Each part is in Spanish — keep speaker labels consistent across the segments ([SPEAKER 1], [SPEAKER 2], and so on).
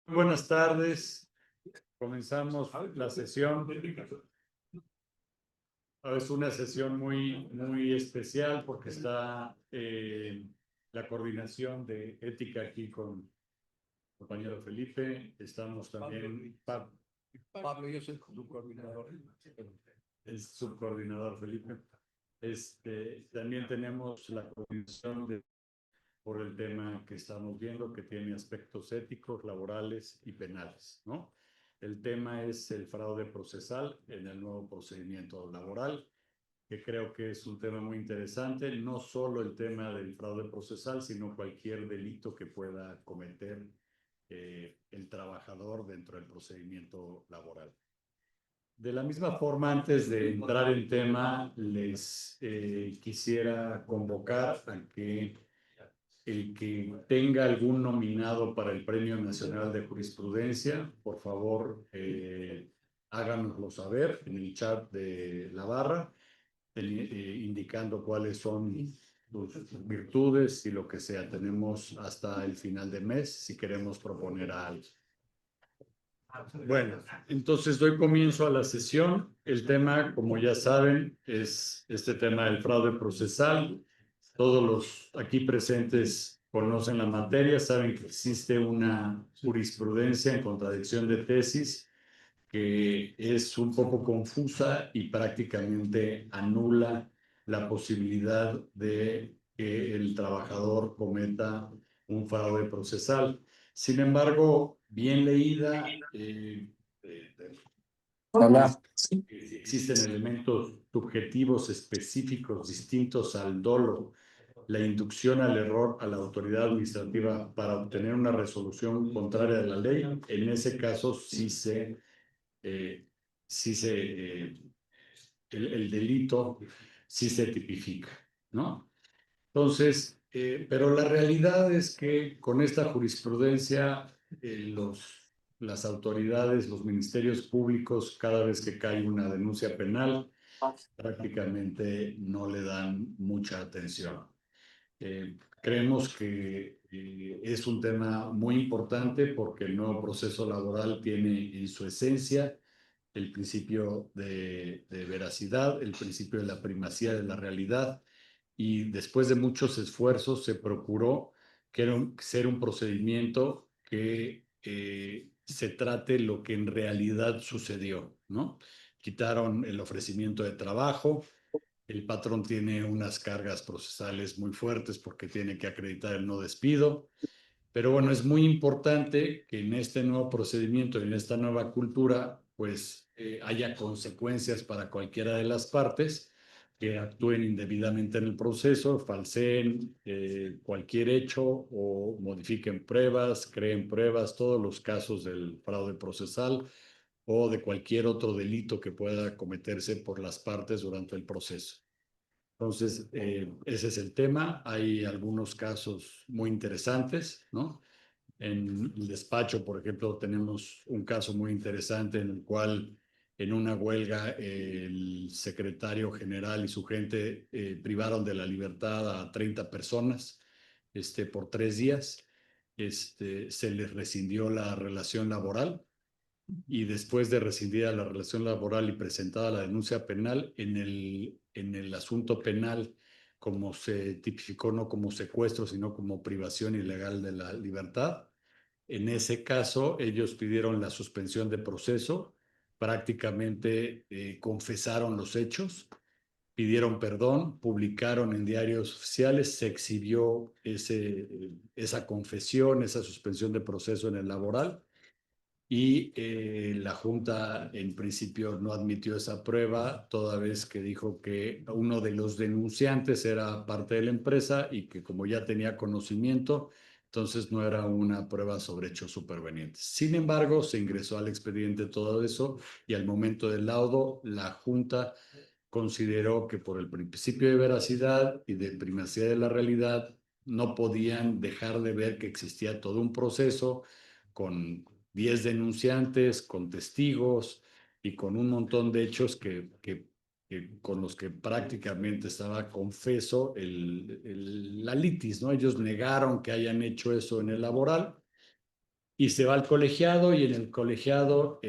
[SPEAKER 1] Buenas tardes. Comenzamos la sesión. Es una sesión muy especial porque está la coordinación de ética aquí con el compañero Felipe. Estamos también
[SPEAKER 2] Pablo, yo soy subcoordinador.
[SPEAKER 1] el subcoordinador Felipe. También tenemos la coordinación por el tema que estamos viendo, que tiene aspectos éticos, laborales y penales, ¿no? El tema es el fraude procesal en el nuevo procedimiento laboral, que creo que es un tema muy interesante, no solo el tema del fraude procesal, sino cualquier delito que pueda cometer el trabajador dentro del procedimiento laboral. De la misma forma, antes de entrar en tema, les quisiera convocar a que el que tenga algún nominado para el Premio Nacional de Jurisprudencia, por favor, háganoslo saber en el chat de la barra, indicando cuáles son sus virtudes y lo que sea. Tenemos hasta el final de mes si queremos proponer a alguien. Bueno, entonces doy comienzo a la sesión. El tema, como ya saben, es este tema del fraude procesal. Todos los aquí presentes conocen la materia, saben que existe una jurisprudencia en contradicción de tesis que es un poco confusa y prácticamente anula la posibilidad de que el trabajador cometa un fraude procesal. Sin embargo, bien leída, existen elementos subjetivos específicos distintos al dolo, la inducción al error a la autoridad administrativa para obtener una resolución contraria a la ley. En ese caso el delito sí se tipifica, ¿no? Entonces, pero la realidad es que con esta jurisprudencia, las autoridades, los ministerios públicos, cada vez que cae una denuncia penal, prácticamente no le dan mucha atención. Creemos que es un tema muy importante porque el nuevo proceso laboral tiene en su esencia el principio de veracidad, el principio de la primacía de la realidad, y después de muchos esfuerzos se procuró ser un procedimiento que se trate lo que en realidad sucedió, ¿no? Quitaron el ofrecimiento de trabajo. El patrón tiene unas cargas procesales muy fuertes porque tiene que acreditar el no despido. Pero bueno, es muy importante que en este nuevo procedimiento y en esta nueva cultura, pues haya consecuencias para cualquiera de las partes que actúen indebidamente en el proceso, falseen cualquier hecho o modifiquen pruebas, creen pruebas, todos los casos del fraude procesal o de cualquier otro delito que pueda cometerse por las partes durante el proceso. Entonces, ese es el tema. Hay algunos casos muy interesantes, ¿no? En el despacho, por ejemplo, tenemos un caso muy interesante en el cual en una huelga el secretario general y su gente privaron de la libertad a 30 personas por 3 días. Se les rescindió la relación laboral y después de rescindida la relación laboral y presentada la denuncia penal, en el asunto penal, como se tipificó no como secuestro, sino como privación ilegal de la libertad, en ese caso ellos pidieron la suspensión de proceso, prácticamente confesaron los hechos, pidieron perdón, publicaron en diarios oficiales, se exhibió esa confesión, esa suspensión de proceso en el laboral. Y la Junta en principio no admitió esa prueba, toda vez que dijo que uno de los denunciantes era parte de la empresa y que como ya tenía conocimiento, entonces no era una prueba sobre hechos supervenientes. Sin embargo, se ingresó al expediente todo eso y al momento del laudo, la Junta consideró que por el principio de veracidad y de primacía de la realidad, no podían dejar de ver que existía todo un proceso con 10 denunciantes, con testigos y con un montón de hechos que con los que prácticamente estaba confeso la litis, ¿no? Ellos negaron que hayan hecho eso en el laboral y se va al colegiado y en el colegiado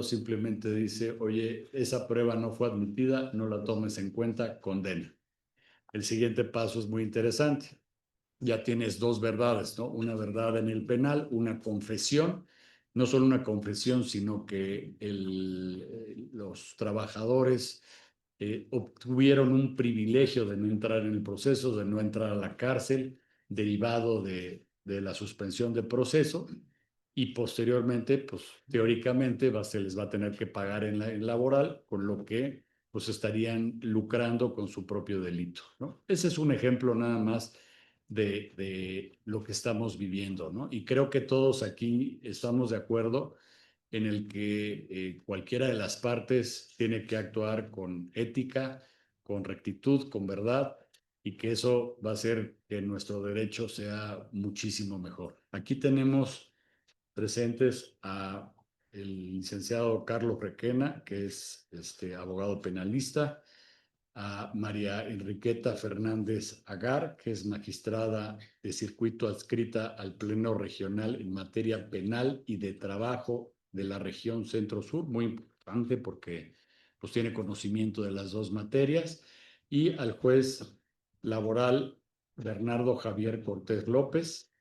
[SPEAKER 1] simplemente dice, oye, esa prueba no fue admitida, no la tomes en cuenta, condena. El siguiente paso es muy interesante. Ya tienes dos verdades, ¿no? Una verdad en el penal, una confesión, no solo una confesión, sino que los trabajadores obtuvieron un privilegio de no entrar en el proceso, de no entrar a la cárcel, derivado de la suspensión de proceso, y posteriormente, pues teóricamente se les va a tener que pagar en laboral, con lo que pues estarían lucrando con su propio delito, ¿no? Ese es un ejemplo nada más de lo que estamos viviendo, ¿no? Y creo que todos aquí estamos de acuerdo en el que cualquiera de las partes tiene que actuar con ética, con rectitud, con verdad, y que eso va a hacer que nuestro derecho sea muchísimo mejor. Aquí tenemos presentes a el licenciado Carlos Requena, que es abogado penalista, a María Enriqueta Fernández Agar, que es magistrada de circuito adscrita al Pleno Regional en materia penal y de trabajo de la región Centro-Sur, muy importante porque pues, tiene conocimiento de las dos materias, y al juez laboral Bernardo Javier Cortés López,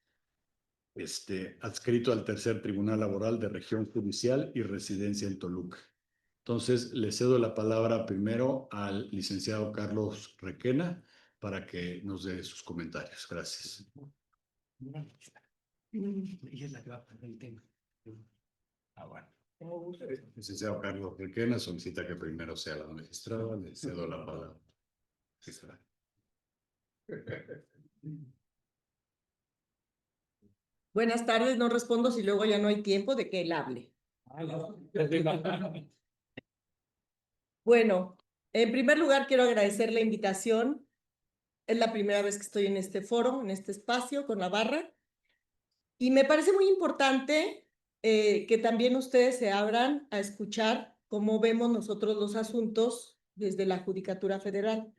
[SPEAKER 1] adscrito al Tercer Tribunal Laboral de Región Judicial y residencia en Toluca. Entonces, le cedo la palabra primero al licenciado Carlos Requena para que nos dé sus comentarios. Gracias.
[SPEAKER 2] Ella es la que va a poner el tema.
[SPEAKER 1] Bueno. Licenciado Carlos Requena solicita que primero sea la magistrada. Le cedo la palabra.
[SPEAKER 3] Buenas tardes, no respondo si luego ya no hay tiempo de que él hable. Bueno, en primer lugar quiero agradecer la invitación. Es la primera vez que estoy en este foro, en este espacio con la barra. Y me parece muy importante que también ustedes se abran a escuchar cómo vemos nosotros los asuntos desde la Judicatura Federal.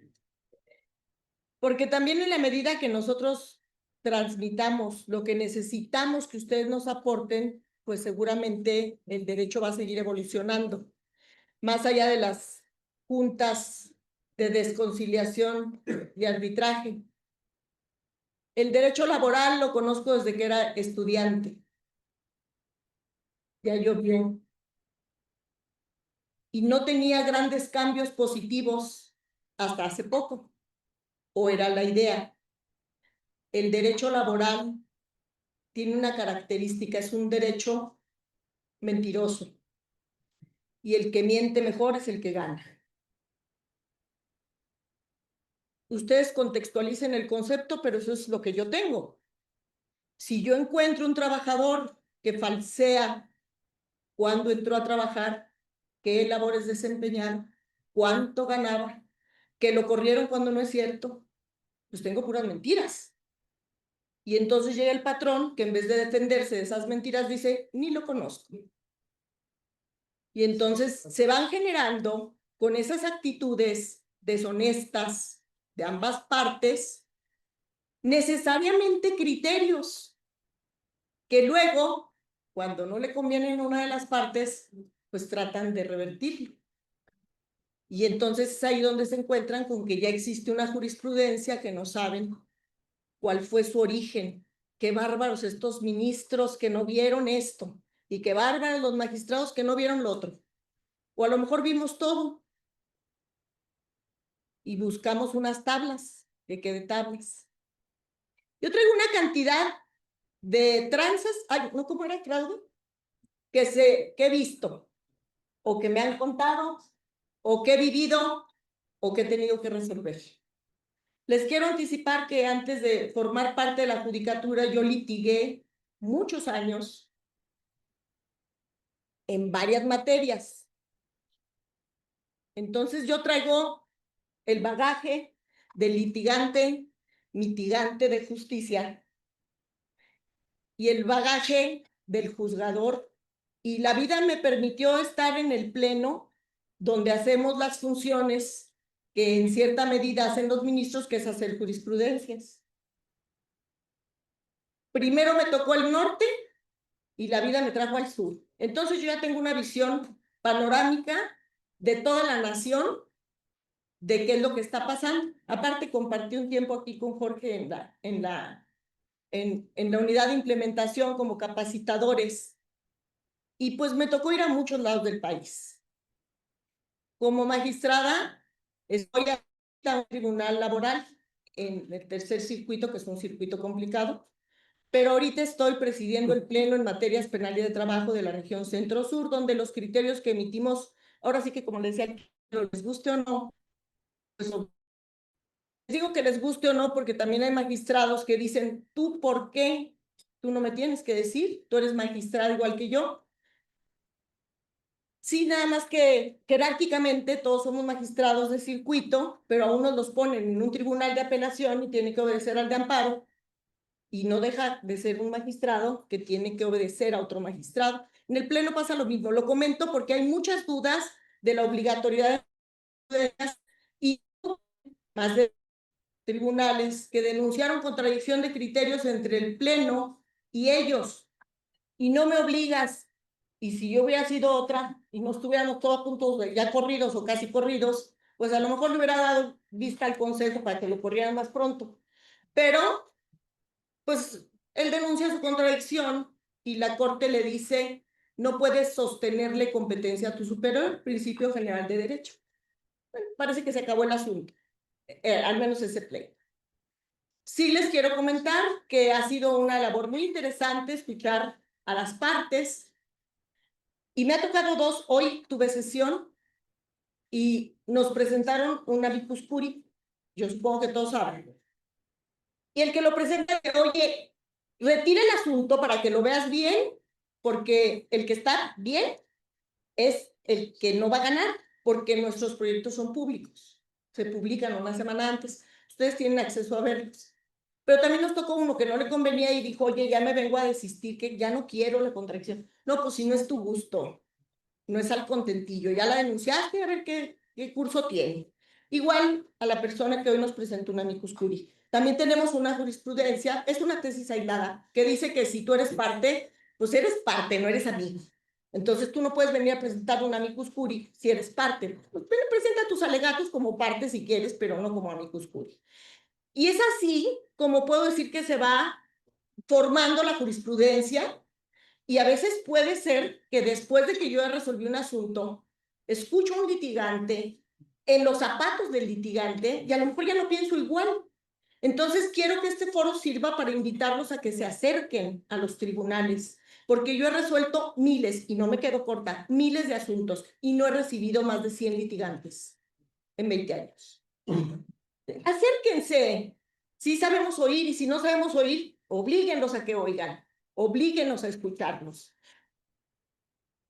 [SPEAKER 3] Porque también en la medida que nosotros transmitamos lo que necesitamos que ustedes nos aporten, pues seguramente el derecho va a seguir evolucionando. Más allá de las juntas de desconciliación y arbitraje. El derecho laboral lo conozco desde que era estudiante. Ya llovió. Y no tenía grandes cambios positivos hasta hace poco. O era la idea. El derecho laboral tiene una característica, es un derecho mentiroso. Y el que miente mejor es el que gana. Ustedes contextualicen el concepto, pero eso es lo que yo tengo. Si yo encuentro un trabajador que falsea cuándo entró a trabajar, qué labores desempeñaron, cuánto ganaba, que lo corrieron cuando no es cierto, pues tengo puras mentiras. Y entonces llega el patrón que en vez de defenderse de esas mentiras dice, ni lo conozco. Y entonces se van generando con esas actitudes deshonestas de ambas partes, necesariamente criterios que luego, cuando no le conviene a una de las partes, pues tratan de revertirlo. Y entonces es ahí donde se encuentran con que ya existe una jurisprudencia que no saben cuál fue su origen. Qué bárbaros estos ministros que no vieron esto, y qué bárbaros los magistrados que no vieron lo otro. O a lo mejor vimos todo y buscamos unas tablas, que quede tablas. Yo traigo una cantidad de tranzas, ay, ¿no cómo era, Claudio? Que he visto, o que me han contado, o que he vivido, o que he tenido que resolver. Les quiero anticipar que antes de formar parte de la judicatura, yo litigué muchos años en varias materias. Entonces yo traigo el bagaje del litigante, mitigante de justicia y el bagaje del juzgador. Y la vida me permitió estar en el pleno donde hacemos las funciones que en cierta medida hacen los ministros, que es hacer jurisprudencias. Primero me tocó el norte y la vida me trajo al sur. Entonces yo ya tengo una visión panorámica de toda la nación, de qué es lo que está pasando. Aparte, compartí un tiempo aquí con Jorge en la unidad de implementación como capacitadores. Y pues me tocó ir a muchos lados del país. Como magistrada, estoy en un tribunal laboral en el tercer circuito, que es un circuito complicado, pero ahorita estoy presidiendo el pleno en materias penales de trabajo de la región Centro-Sur, donde los criterios que emitimos, ahora sí que como les decía, les guste o no, pues, digo que les guste o no, porque también hay magistrados que dicen, ¿tú por qué? Tú no me tienes que decir, tú eres magistrado igual que yo. Sí, nada más que jerárquicamente todos somos magistrados de circuito, pero a unos los ponen en un tribunal de apelación y tiene que obedecer al de amparo, y no deja de ser un magistrado que tiene que obedecer a otro magistrado. En el pleno pasa lo mismo, lo comento porque hay muchas dudas de la obligatoriedad de y más de tribunales que denunciaron contradicción de criterios entre el pleno y ellos, y no me obligas. Y si yo hubiera sido otra y no estuviéramos todos puntos ya corridos o casi corridos, pues a lo mejor le hubiera dado vista al consejo para que lo corrieran más pronto. Pero, pues, él denuncia su contradicción y la corte le dice, no puedes sostenerle competencia a tu superior, principio general de derecho. Bueno, parece que se acabó el asunto, al menos ese pleito. Sí les quiero comentar que ha sido una labor muy interesante escuchar a las partes, y me ha tocado dos. Hoy tuve sesión y nos presentaron un amicus curiae, yo supongo que todos saben, y el que lo presenta dice, oye, retira el asunto para que lo veas bien, porque el que está bien es el que no va a ganar, porque nuestros proyectos son públicos, se publican una semana antes, ustedes tienen acceso a verlos. Pero también nos tocó uno que no le convenía y dijo, oye, ya me vengo a desistir, que ya no quiero la contradicción. No, pues si no es tu gusto, no es al contentillo, ya la denunciaste, a ver qué curso tiene. Igual a la persona que hoy nos presentó un amicus curiae. También tenemos una jurisprudencia, es una tesis aislada, que dice que si tú eres parte, pues eres parte, no eres amigo. Entonces tú no puedes venir a presentar un amicus curiae si eres parte. Pues presenta tus alegatos como parte si quieres, pero no como amicus curiae. Y es así como puedo decir que se va formando la jurisprudencia, y a veces puede ser que después de que yo resolví un asunto, escucho a un litigante en los zapatos del litigante y a lo mejor ya no pienso igual. Entonces quiero que este foro sirva para invitarlos a que se acerquen a los tribunales, porque yo he resuelto miles, y no me quedo corta, miles de asuntos, y no he recibido más de 100 litigantes en 20 años. Acérquense. Si sabemos oír, y si no sabemos oír, oblíguenlos a que oigan, oblíguenos a escucharnos.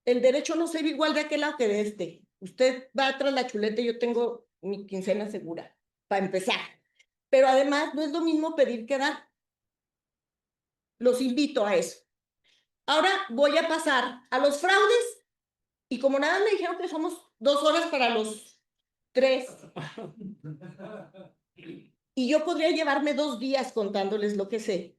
[SPEAKER 3] El derecho no se ve igual de aquel lado que de este. Usted va tras la chuleta y yo tengo mi quincena segura, para empezar. Pero además no es lo mismo pedir que dar. Los invito a eso. Ahora voy a pasar a los fraudes, y como nada me dijeron que somos 2 horas para los 3, y yo podría llevarme 2 días contándoles lo que sé.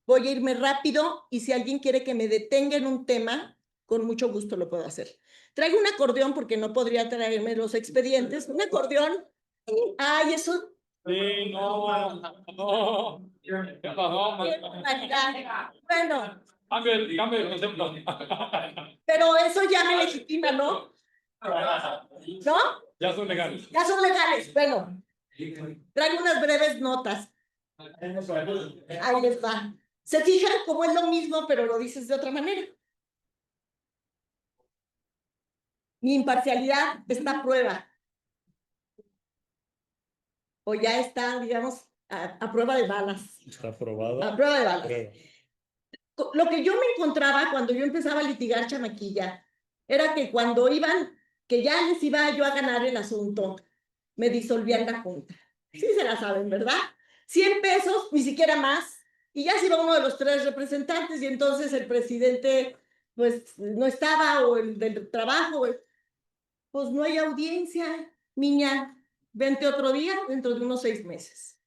[SPEAKER 3] Voy a irme rápido, y si alguien quiere que me detenga en un tema, con mucho gusto lo puedo hacer. Traigo un acordeón porque no podría traerme los expedientes. Un acordeón. Ay, eso.
[SPEAKER 2] Sí, no, no.
[SPEAKER 3] Bueno,
[SPEAKER 2] Cambio de concepto.
[SPEAKER 3] pero eso ya me legitima, ¿no? ¿No?
[SPEAKER 2] Ya son legales.
[SPEAKER 3] Ya son legales. Bueno, traigo unas breves notas. Ahí les va. Se fijan cómo es lo mismo, pero lo dices de otra manera. Mi imparcialidad está a prueba. O ya está, digamos, a prueba de balas.
[SPEAKER 1] Está aprobado.
[SPEAKER 3] A prueba de balas. Lo que yo me encontraba cuando yo empezaba a litigar chamaquilla era que cuando iban, que ya les iba yo a ganar el asunto, me disolvían la junta. Sí se la saben, ¿verdad? 100 pesos, ni siquiera más, y ya se iba uno de los 3 representantes, y entonces el presidente, pues, no estaba, o el del trabajo, pues pues no hay audiencia, niña, vente otro día dentro de unos 6 meses.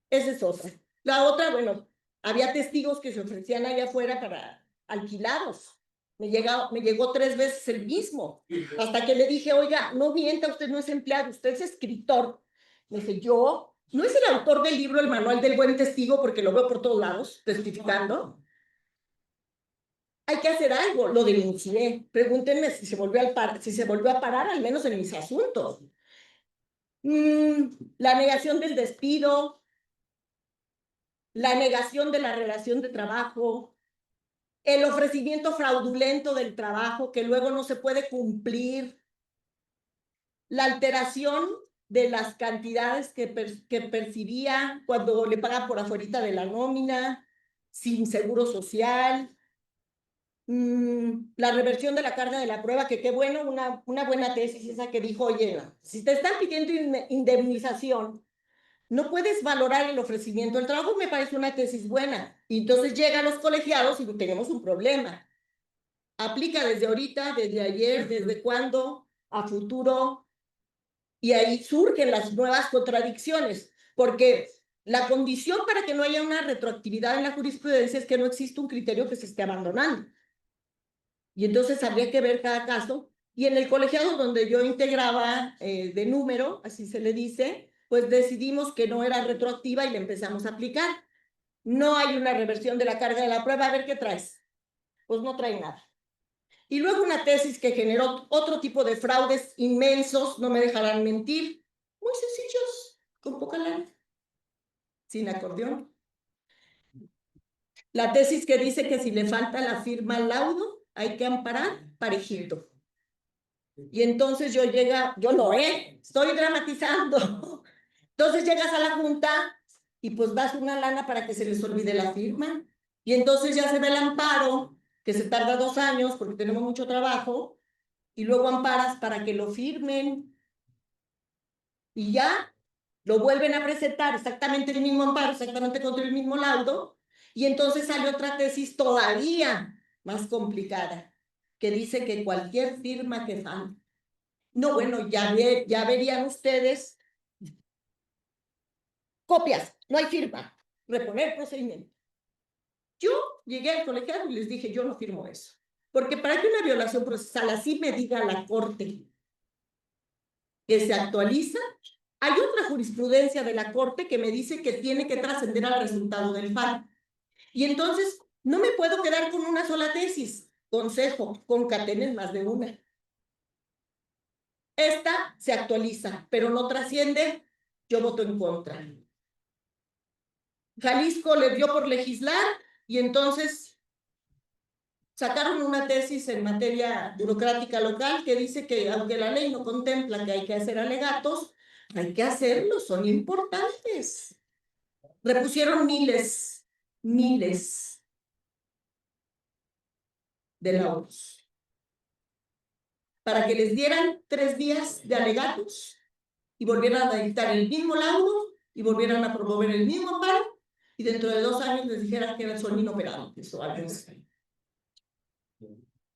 [SPEAKER 3] Esa es otra. La otra, bueno, había testigos que se ofrecían allá afuera para alquilados. Me llegó 3 veces el mismo, hasta que le dije, oiga, no mienta, usted no es empleado, usted es escritor. Me dice, yo, ¿no es el autor del libro El Manual del Buen Testigo? Porque lo veo por todos lados, testificando. Hay que hacer algo, lo denuncié. Pregúntenme si se volvió a parar, al menos en mis asuntos. La negación del despido, la negación de la relación de trabajo, el ofrecimiento fraudulento del trabajo que luego no se puede cumplir, la alteración de las cantidades que percibía cuando le pagan por afuerita de la nómina, sin seguro social, la reversión de la carga de la prueba, que qué bueno, una buena tesis esa que dijo, oye, si te están pidiendo indemnización, no puedes valorar el ofrecimiento del trabajo, me parece una tesis buena. Y entonces llegan los colegiados y tenemos un problema. Aplica desde ahorita, desde ayer, desde cuándo, a futuro, y ahí surgen las nuevas contradicciones, porque la condición para que no haya una retroactividad en la jurisprudencia es que no existe un criterio que se esté abandonando. Y entonces habría que ver cada caso. Y en el colegiado donde yo integraba de número, así se le dice, pues decidimos que no era retroactiva y le empezamos a aplicar. No hay una reversión de la carga de la prueba. A ver qué traes. Pues no trae nada. Y luego una tesis que generó otro tipo de fraudes inmensos, no me dejarán mentir, muy sencillos, con poca lana, sin acordeón. La tesis que dice que si le falta la firma al laudo, hay que amparar parejito. Y entonces yo no, estoy dramatizando. Entonces llegas a la junta y pues das una lana para que se les olvide la firma. Y entonces ya se ve el amparo, que se tarda 2 años porque tenemos mucho trabajo, y luego amparas para que lo firmen. Y ya lo vuelven a presentar exactamente el mismo amparo, exactamente contra el mismo laudo, y entonces sale otra tesis todavía más complicada, que dice que cualquier firma que falte. No, bueno, ya verían ustedes copias, no hay firma, reponer procedimiento. Yo llegué al colegiado y les dije, yo no firmo eso, porque para que una violación procesal así me diga la corte que se actualiza, hay otra jurisprudencia de la corte que me dice que tiene que trascender al resultado del fallo. Y entonces no me puedo quedar con una sola tesis. Consejo, concatenen más de una. Esta se actualiza, pero no trasciende, yo voto en contra. Jalisco le dio por legislar y entonces sacaron una tesis en materia burocrática local que dice que aunque la ley no contempla que hay que hacer alegatos, hay que hacerlos, son importantes. Repusieron miles de laudos para que les dieran 3 días de alegatos y volvieran a dictar el mismo laudo y volvieran a promover el mismo amparo y dentro de 2 años les dijeran que son inoperables o algo así.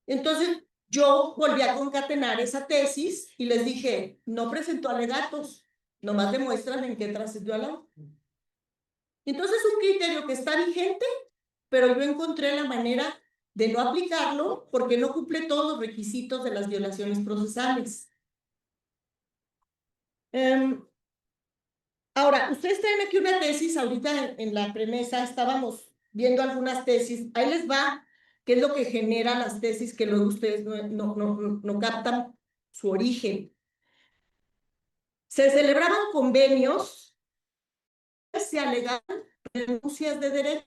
[SPEAKER 3] Entonces yo volví a concatenar esa tesis y les dije, no presentó alegatos, nomás demuestran en qué trascendió al laudo. Entonces es un criterio que está vigente, pero yo encontré la manera de no aplicarlo porque no cumple todos los requisitos de las violaciones procesales. Ahora, ustedes traen aquí una tesis, ahorita en la premisa estábamos viendo algunas tesis, ahí les va, qué es lo que genera las tesis que luego ustedes no captan su origen. Se celebraban convenios, se alegaban renuncias de derecho.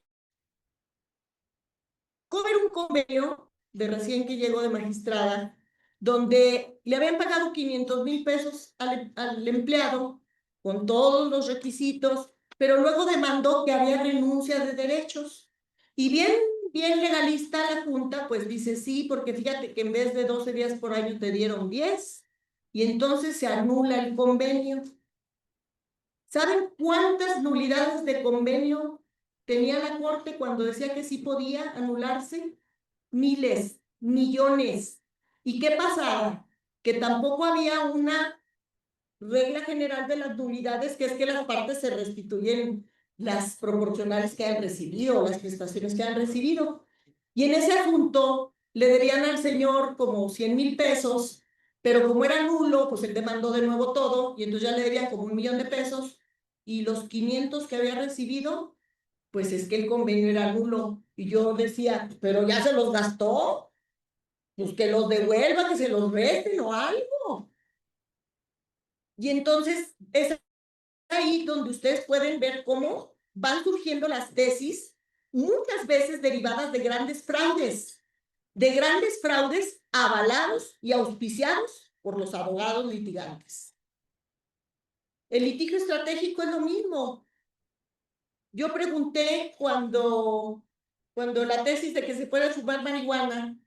[SPEAKER 3] Era un convenio de recién que llegó de magistrada, donde le habían pagado 500,000 pesos al empleado, con todos los requisitos, pero luego demandó que había renuncia de derechos. Y bien legalista la Junta, pues dice sí, porque fíjate que en vez de 12 días por año te dieron 10, y entonces se anula el convenio. ¿Saben cuántas nulidades de convenio tenía la Corte cuando decía que sí podía anularse? Miles, millones. ¿Y qué pasaba? que tampoco había una regla general de las nulidades, que es que las partes se restituyen las proporcionales que han recibido, las prestaciones que han recibido. Y en ese asunto le debían al señor como 100,000 pesos, pero como era nulo, pues él demandó de nuevo todo, y entonces ya le debían como 1,000,000 de pesos, y los 500 que había recibido, pues es que el convenio era nulo. Y yo decía, pero ya se los gastó, pues que los devuelva, que se los resten o algo. Y entonces es ahí donde ustedes pueden ver cómo van surgiendo las tesis, muchas veces derivadas de grandes fraudes avalados y auspiciados por los abogados litigantes. El litigio estratégico es lo mismo. Yo pregunté cuando la tesis de que se puede fumar marihuana,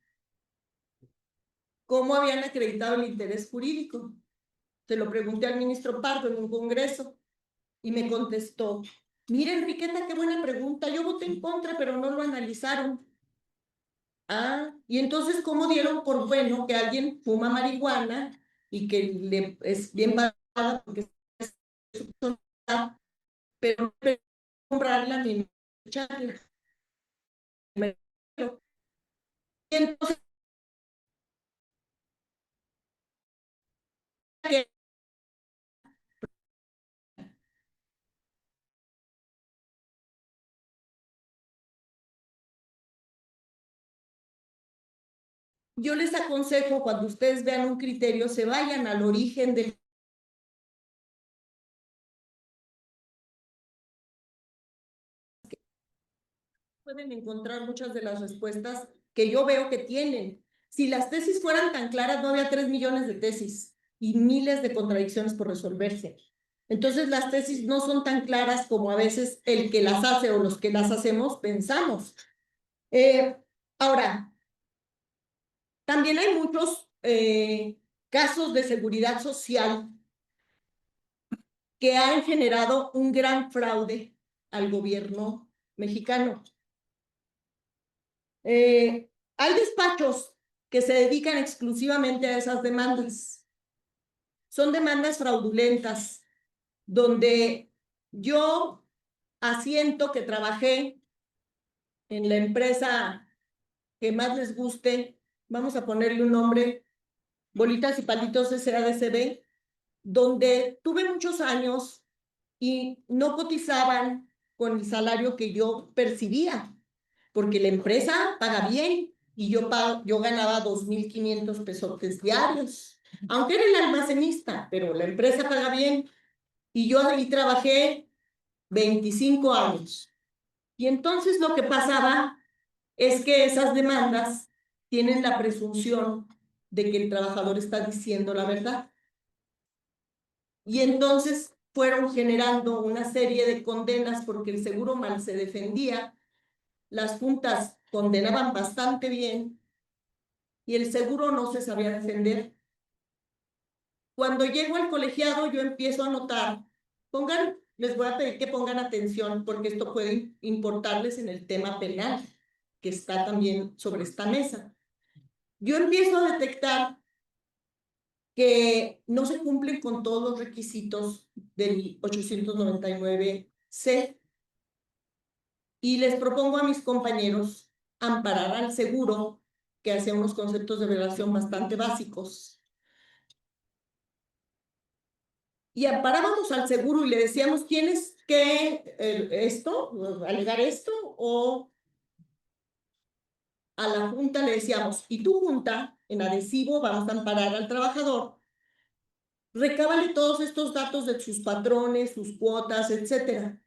[SPEAKER 3] ¿cómo habían acreditado el interés jurídico? Se lo pregunté al ministro Pardo en un congreso y me contestó, mira, Enriqueta, qué buena pregunta, yo voté en contra, pero no lo analizaron. Ah, y entonces, ¿cómo dieron por bueno que alguien fuma marihuana y que le es bien pagada porque es pero no puede comprarla ni echarla? Y entonces, ¿qué? Yo les aconsejo, cuando ustedes vean un criterio, se vayan al origen del... Pueden encontrar muchas de las respuestas que yo veo que tienen. Si las tesis fueran tan claras, no había 3 millones de tesis y miles de contradicciones por resolverse. Entonces, las tesis no son tan claras como a veces el que las hace o los que las hacemos pensamos. Ahora, también hay muchos casos de seguridad social que han generado un gran fraude al gobierno mexicano. Hay despachos que se dedican exclusivamente a esas demandas. Son demandas fraudulentas, donde yo asiento que trabajé en la empresa que más les guste, vamos a ponerle un nombre, Bolitas y Palitos SADCB, donde tuve muchos años y no cotizaban con el salario que yo percibía, porque la empresa paga bien y yo ganaba 2,500 pesos diarios, aunque era el almacenista, pero la empresa paga bien y yo ahí trabajé 25 años. Y entonces lo que pasaba es que esas demandas tienen la presunción de que el trabajador está diciendo la verdad. Y entonces fueron generando una serie de condenas porque el seguro mal se defendía, las juntas condenaban bastante bien y el seguro no se sabía defender. Cuando llego al colegiado yo empiezo a notar, les voy a pedir que pongan atención porque esto puede importarles en el tema penal que está también sobre esta mesa. Yo empiezo a detectar que no se cumplen con todos los requisitos del 899C y les propongo a mis compañeros amparar al seguro que hace unos conceptos de relación bastante básicos. Y amparábamos al seguro y le decíamos, ¿tienes que alegar esto? O a la junta le decíamos, y tu junta, en adhesivo, vamos a amparar al trabajador, recábale todos estos datos de sus patrones, sus cuotas, etcétera.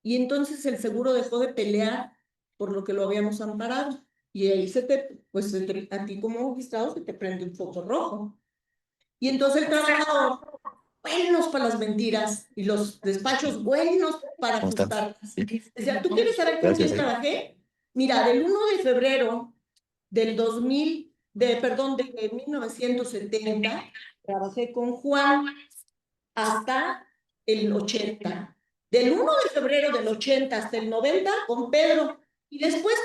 [SPEAKER 3] Y entonces el seguro dejó de pelear por lo que lo habíamos amparado. Y ahí a ti como magistrado se te prende un foco rojo. Y entonces el trabajador, buenos para las mentiras, y los despachos buenos para ajustarlas. Decía, ¿tú quieres saber con quién trabajé? Mira, del 1 de febrero del 1970, trabajé con Juan hasta el 80. Del 1 de febrero del 80 hasta el 90 con Pedro. Y después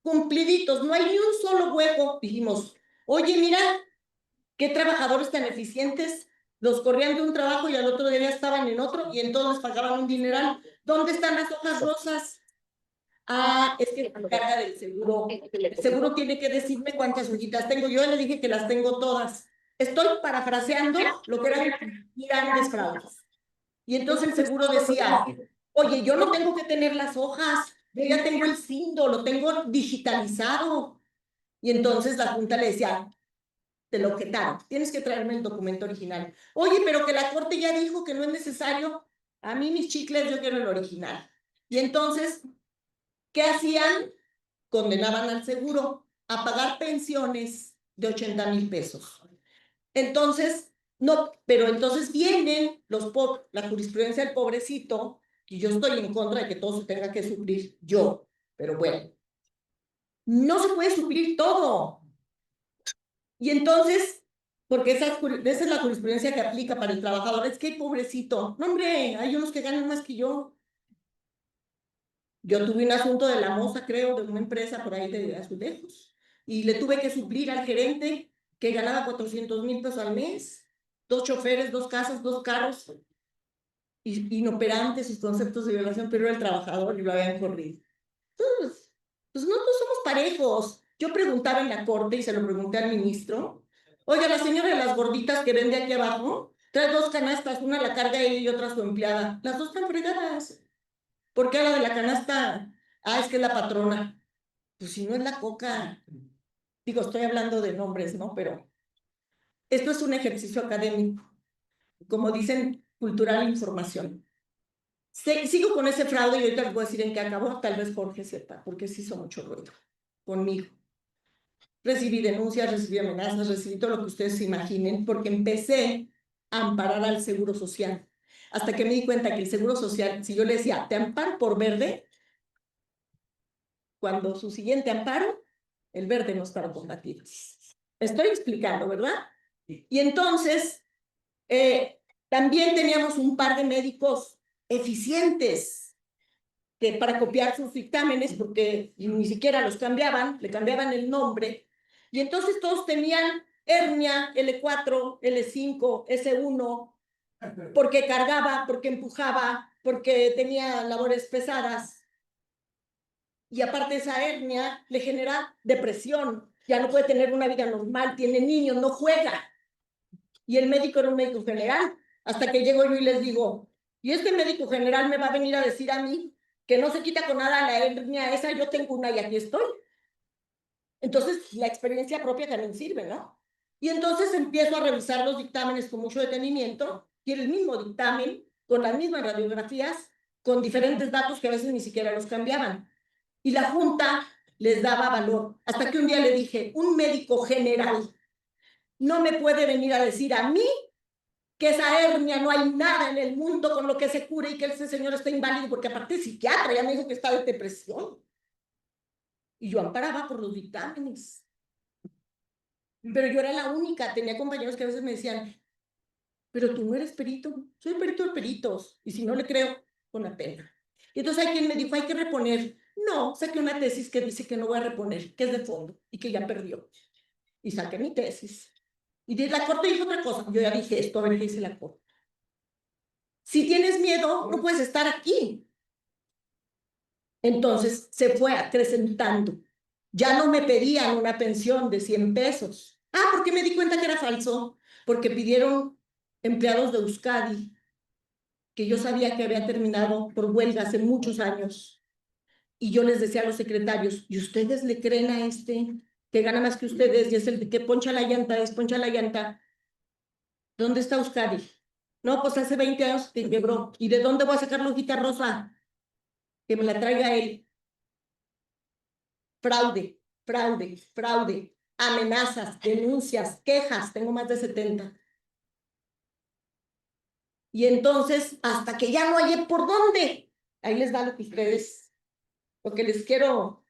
[SPEAKER 3] cumpliditos, no hay ni un solo hueco. Dijimos, Oye, mira, qué trabajadores tan eficientes. Los corrían de un trabajo y al otro día estaban en otro y entonces pagaban un dineral. ¿Dónde están las hojas rosas? Ah, es que la carga del seguro. El seguro tiene que decirme cuántas hojitas tengo. Yo le dije que las tengo todas. Estoy parafraseando lo que eran grandes fraudes. Y entonces el seguro decía, oye, yo no tengo que tener las hojas, yo ya tengo el SINDO, lo tengo digitalizado. Y entonces la Junta le decía, te lo quitaron, tienes que traerme el documento original. Oye, pero que la Corte ya dijo que no es necesario. A mí mis chicles, yo quiero el original. Y entonces, ¿qué hacían? Condenaban al seguro a pagar pensiones de 80,000 pesos. Entonces, no, pero entonces vienen la jurisprudencia del pobrecito, y yo estoy en contra de que todo se tenga que suplir yo, pero bueno, no se puede suplir todo. Y entonces, porque esa es la jurisprudencia que aplica para el trabajador, es que pobrecito, no hombre, hay unos que ganan más que yo. Yo tuve un asunto de la moza, creo, de una empresa por ahí de Azulejos, y le tuve que suplir al gerente que ganaba 400,000 pesos al mes, 2 choferes, 2 casas, 2 carros, inoperantes sus conceptos de violación, pero era el trabajador y lo habían corrido. Entonces, pues no todos somos parejos. Yo preguntaba en la corte y se lo pregunté al ministro, oiga, la señora de las gorditas que vende aquí abajo, trae 2 canastas, una la carga ella y otra su empleada. Las dos están fregadas. ¿Por qué a la de la canasta? Ah, es que es la patrona. Pues si no es la coca. Digo, estoy hablando de nombres, ¿no? Pero esto es un ejercicio académico. Como dicen, cultural e información. Sigo con ese fraude y ahorita les voy a decir en qué acabó. Tal vez Jorge sepa, porque se hizo mucho ruido conmigo. Recibí denuncias, recibí amenazas, recibí todo lo que ustedes se imaginen, porque empecé a amparar al Seguro Social. Hasta que me di cuenta que el Seguro Social, si yo le decía, te amparo por verde, cuando su siguiente amparo, el verde no estaba combatido. Estoy explicando, ¿verdad? Y entonces, también teníamos un par de médicos eficientes que para copiar sus dictámenes, porque ni siquiera los cambiaban, le cambiaban el nombre, y entonces todos tenían hernia L4, L5, S1, porque cargaba, porque empujaba, porque tenía labores pesadas. Y aparte esa hernia le genera depresión, ya no puede tener una vida normal, tiene niños, no juega. Y el médico era un médico general, hasta que llego yo y les digo, y este médico general me va a venir a decir a mí que no se quita con nada la hernia esa, yo tengo una y aquí estoy. Entonces, la experiencia propia también sirve, ¿no? Y entonces empiezo a revisar los dictámenes con mucho detenimiento, y el mismo dictamen, con las mismas radiografías, con diferentes datos que a veces ni siquiera los cambiaban. Y la Junta les daba valor. Hasta que un día le dije, un médico general no me puede venir a decir a mí que esa hernia no hay nada en el mundo con lo que se cure y que ese señor está inválido, porque aparte es psiquiatra, ya me dijo que está de depresión. Y yo amparaba por los dictámenes. Pero yo era la única, tenía compañeros que a veces me decían, pero tú no eres perito, soy perito de peritos, y si no le creo, con la pena. Y entonces hay quien me dijo, hay que reponer. No, saqué una tesis que dice que no voy a reponer, que es de fondo, y que ya perdió. Y saqué mi tesis. Y la corte dijo otra cosa, yo ya dije esto, a ver qué dice la corte. Si tienes miedo, no puedes estar aquí. Entonces se fue acrecentando. Ya no me pedían una pensión de 100 pesos. Ah, ¿por qué me di cuenta que era falso? Porque pidieron empleados de Euskadi, que yo sabía que había terminado por huelga hace muchos años. Y yo les decía a los secretarios, ¿y ustedes le creen a este que gana más que ustedes y es el que poncha la llanta, desponcha la llanta? ¿Dónde está Euskadi? No, pues hace 20 años que quebró. ¿Y de dónde voy a sacar la hojita rosa? Que me la traiga él. Fraude, fraude, fraude, amenazas, denuncias, quejas, tengo más de 70. Y entonces, hasta que ya no hallé por dónde, ahí les da lo que ustedes, lo que les quiero,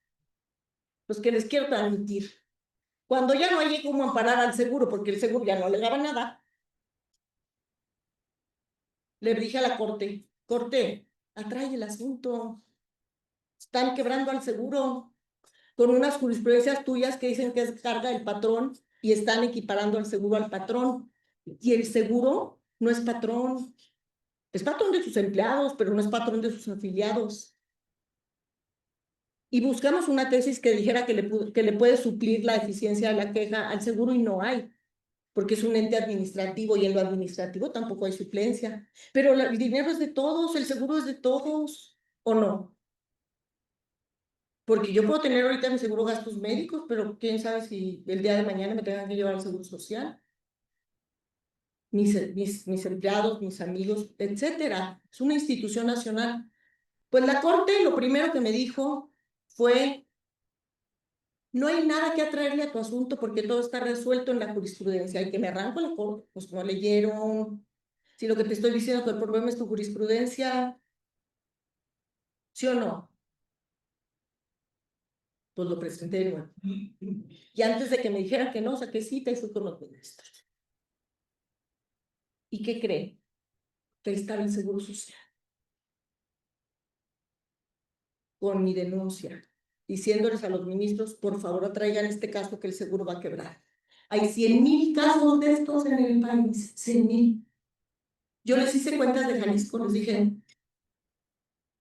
[SPEAKER 3] los que les quiero transmitir. Cuando ya no hallé cómo amparar al seguro, porque el seguro ya no le daba nada, le dije a la corte, corte, atrae el asunto, están quebrando al seguro, con unas jurisprudencias tuyas que dicen que es carga del patrón, y están equiparando al seguro al patrón. Y el seguro no es patrón. Es patrón de sus empleados, pero no es patrón de sus afiliados. Y buscamos una tesis que dijera que le puede suplir la eficiencia de la queja al seguro y no hay, porque es un ente administrativo y en lo administrativo tampoco hay suplencia. Pero el dinero es de todos, el seguro es de todos, ¿o no? Porque yo puedo tener ahorita mi seguro gastos médicos, pero quién sabe si el día de mañana me tengan que llevar al seguro social. Mis empleados, mis amigos, etcétera. Es una institución nacional. Pues la Corte lo primero que me dijo fue: no hay nada que atraerle a tu asunto porque todo está resuelto en la jurisprudencia. Y que me arranco la Corte, pues no leyeron. Si lo que te estoy diciendo que el problema es tu jurisprudencia, ¿sí o no? Pues lo presenté de nuevo. Y antes de que me dijeran que no, saqué cita y fui con los ministros. ¿Y qué creen? Que ahí estaba el Seguro Social con mi denuncia, diciéndoles a los ministros: por favor, traigan este caso que el seguro va a quebrar. Hay 100,000 casos de estos en el país, 100,000. Yo les hice cuentas de Jalisco, les dije: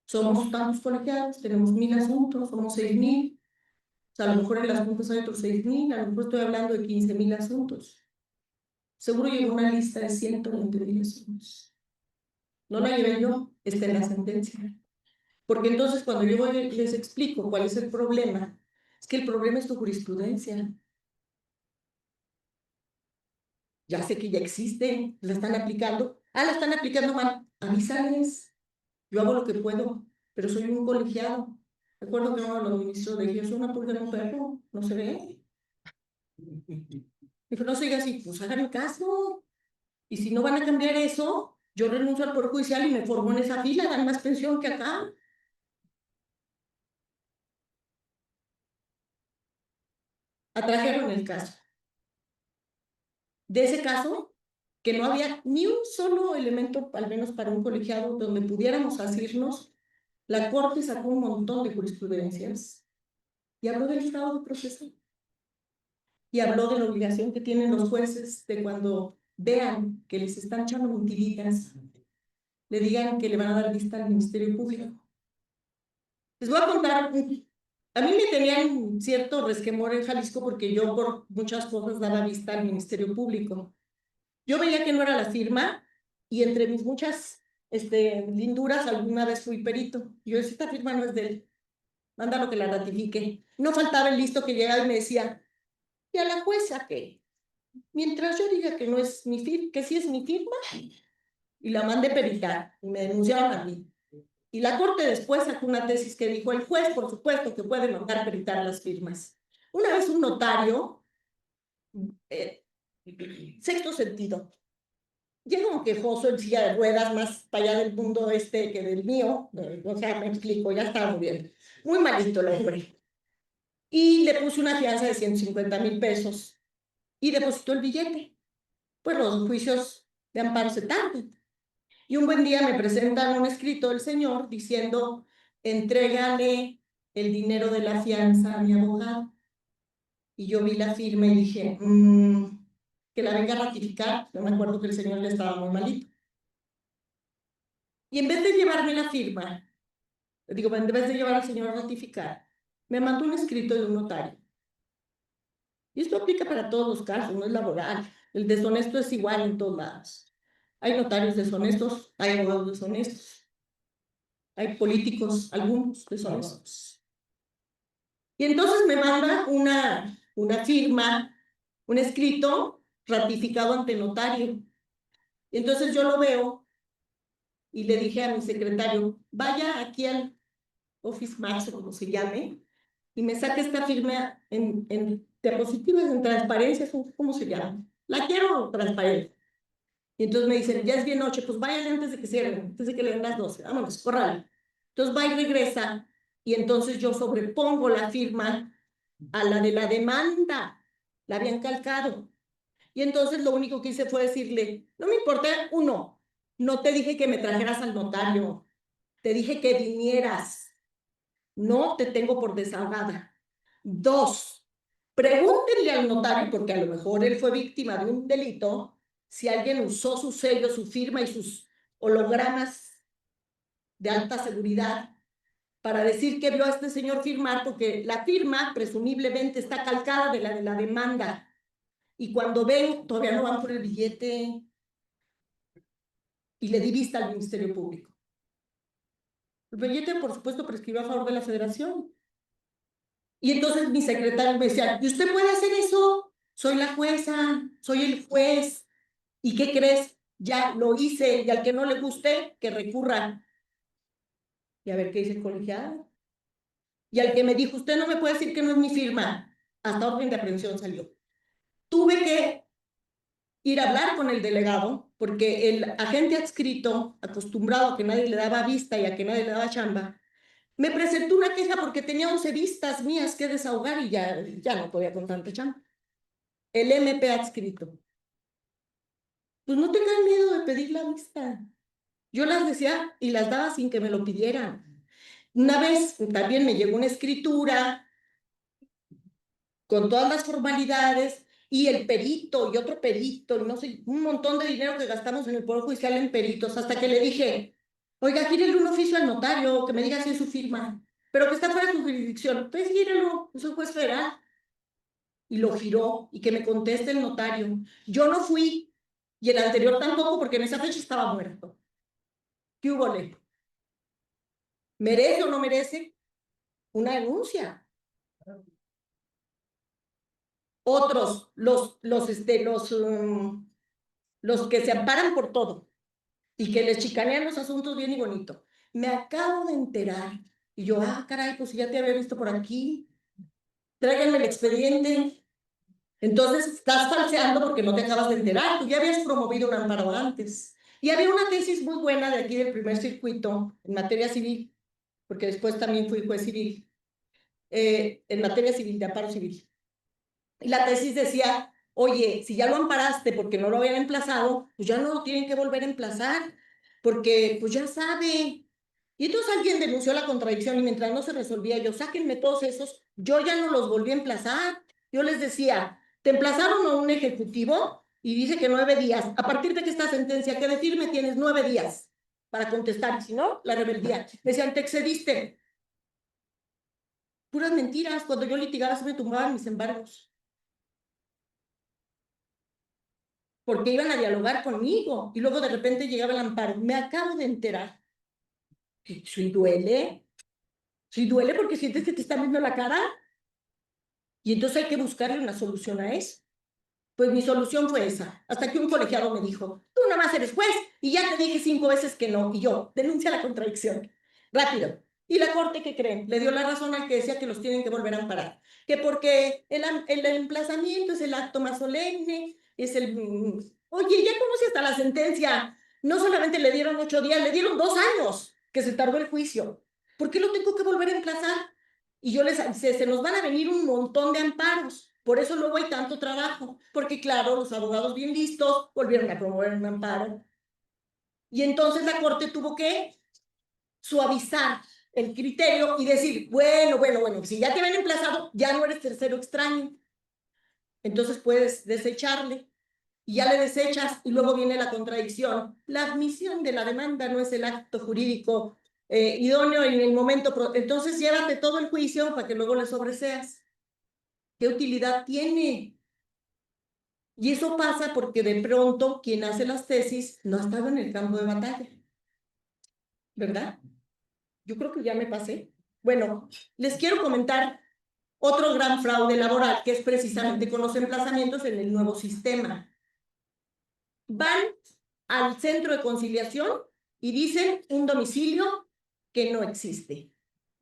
[SPEAKER 3] somos tantos colegiados, tenemos 1,000 asuntos, somos 6,000. O sea, a lo mejor en las juntas hay otros 6,000, a lo mejor estoy hablando de 15,000 asuntos. Seguro llegó una lista de 120,000 asuntos. No la llevé yo, está en la sentencia. Porque entonces cuando yo les explico cuál es el problema, es que el problema es tu jurisprudencia. Ya sé que ya existe, la están aplicando. Ah, la están aplicando mal. Avísales. Yo hago lo que puedo, pero soy un colegiado. Recuerdo que uno de los ministros le dije: es una pulga en un perro, no se ve. Dijo: no siga así, pues háganme caso. Y si no van a cambiar eso, yo renuncio al Poder Judicial y me formo en esa fila, dan más pensión que acá. Atrajeron el caso. De ese caso, que no había ni un solo elemento, al menos para un colegiado, donde pudiéramos asirnos, la Corte sacó un montón de jurisprudencias y habló del fraude procesal. Y habló de la obligación que tienen los jueces de cuando vean que les están echando mentiritas, le digan que le van a dar vista al Ministerio Público. Les voy a contar, a mí me tenían cierto resquemor en Jalisco porque yo por muchas cosas daba vista al Ministerio Público. Yo veía que no era la firma y entre mis muchas linduras alguna vez fui perito. Yo decía: esta firma no es de él, mándalo que la ratifique. No faltaba el listo que llegaba y me decía: ¿y a la jueza qué? Mientras yo diga que no es mi firma, que sí es mi firma, y la mandé peritar y me denunciaron a mí. Y la Corte después sacó una tesis que dijo: el juez, por supuesto, que puede mandar peritar las firmas. Una vez un notario, sexto sentido, llega un quejoso en silla de ruedas, más para allá del mundo que del mío, o sea, me explico, ya estaba muy bien, muy malito el hombre. Y le puse una fianza de 150,000 pesos y depositó el billete. Pues los juicios de amparo se tardan. Y un buen día me presentan un escrito del señor diciendo: entrégale el dinero de la fianza a mi abogado. Y yo vi la firma y dije: que la venga a ratificar. No me acuerdo que el señor le estaba muy malito. Y en vez de llevarme la firma, digo, en vez de llevar al señor a ratificar, me mandó un escrito de un notario. Y esto aplica para todos los casos, no es laboral. El deshonesto es igual en todos lados. Hay notarios deshonestos, hay abogados deshonestos, hay políticos, algunos deshonestos. Y entonces me manda una firma, un escrito ratificado ante notario. Y entonces yo lo veo y le dije a mi secretario: vaya aquí al Office Max o como se llame, y me saque esta firma en diapositivas, en transparencia, ¿cómo se llama? La quiero transparente. Y entonces me dicen: ya es bien noche, pues váyale antes de que cierren, antes de que le den las 12, vámonos, córrale. Entonces va y regresa, y entonces yo sobrepongo la firma a la de la demanda, la habían calcado. Y entonces lo único que hice fue decirle: no me importa, uno, no te dije que me trajeras al notario, te dije que vinieras. No te tengo por desahogada. 2, Pregúntenle al notario, porque a lo mejor él fue víctima de un delito, si alguien usó su sello, su firma y sus hologramas de alta seguridad para decir que vio a este señor firmar, porque la firma presumiblemente está calcada de la demanda. Y cuando ven, todavía no van por el billete. Y le di vista al Ministerio Público. El billete, por supuesto, prescribió a favor de la Federación. Y entonces mi secretario me decía, ¿y usted puede hacer eso? Soy la jueza, soy el juez. ¿Y qué crees? Ya lo hice, y al que no le guste, que recurra. Y a ver qué dice el colegiado. Y al que me dijo, usted no me puede decir que no es mi firma, hasta orden de aprehensión salió. Tuve que ir a hablar con el delegado, porque el agente adscrito, acostumbrado a que nadie le daba vista y a que nadie le daba chamba, me presentó una queja porque tenía 11 vistas mías que desahogar y ya no podía con tanta chamba. El MP adscrito. Pues no tengan miedo de pedir la vista. Yo las decía y las daba sin que me lo pidieran. Una vez también me llegó una escritura con todas las formalidades y el perito y otro perito, y no sé, un montón de dinero que gastamos en el Poder Judicial en peritos, hasta que le dije, oiga, gírele un oficio al notario, que me diga si es su firma, pero que está fuera de su jurisdicción. Pues gírelo, es un juez federal. Y lo giró, y que me conteste el notario. Yo no fui, y el anterior tampoco, porque en esa fecha estaba muerto. ¿Qué hubo? ¿Merece o no merece una denuncia? Otros, los que se amparan por todo y que les chicanean los asuntos bien y bonito. Me acabo de enterar. Y yo, caray, pues ya te había visto por aquí. Tráiganme el expediente. Entonces estás falseando porque no te acabas de enterar. Tú ya habías promovido un amparo antes. Y había una tesis muy buena de aquí del primer circuito en materia civil, porque después también fui juez civil, en materia civil, de amparo civil. Y la tesis decía, oye, si ya lo amparaste porque no lo habían emplazado, pues ya no lo tienen que volver a emplazar, porque pues ya sabe. Y entonces alguien denunció la contradicción y mientras no se resolvía, yo, sáquenme todos esos, yo ya no los volví a emplazar. Yo les decía, te emplazaron a un ejecutivo y dice que 9 días. A partir de que esta sentencia quede firme, tienes 9 días para contestar, y si no, la rebeldía. Me decían, te excediste. Puras mentiras, cuando yo litigaba se me tumbaban mis embargos. Porque iban a dialogar conmigo y luego de repente llegaba el amparo. Me acabo de enterar. Sí duele porque sientes que te están viendo la cara y entonces hay que buscarle una solución a eso. Pues mi solución fue esa, hasta que un colegiado me dijo, tú nada más eres juez y ya te dije 5 veces que no, y yo, denuncia la contradicción, rápido. Y la corte, ¿qué creen? Le dio la razón al que decía que los tienen que volver a amparar, que porque el emplazamiento es el acto más solemne, es el... Oye, ya conocí hasta la sentencia, no solamente le dieron 8 días, le dieron 2 años que se tardó el juicio. ¿Por qué lo tengo que volver a emplazar? Y yo les avisé, se nos van a venir un montón de amparos. Por eso luego hay tanto trabajo, porque claro, los abogados bien listos volvieron a promover un amparo. Y entonces la Corte tuvo que suavizar el criterio y decir, bueno, si ya te habían emplazado, ya no eres tercero extraño. Entonces puedes desecharle y ya le desechas y luego viene la contradicción. La admisión de la demanda no es el acto jurídico idóneo en el momento. Entonces llévate todo el juicio para que luego le sobreseas. ¿Qué utilidad tiene? Y eso pasa porque de pronto quien hace las tesis no ha estado en el campo de batalla, ¿verdad? Yo creo que ya me pasé. Bueno, les quiero comentar otro gran fraude laboral, que es precisamente con los emplazamientos en el nuevo sistema. Van al centro de conciliación y dicen un domicilio que no existe.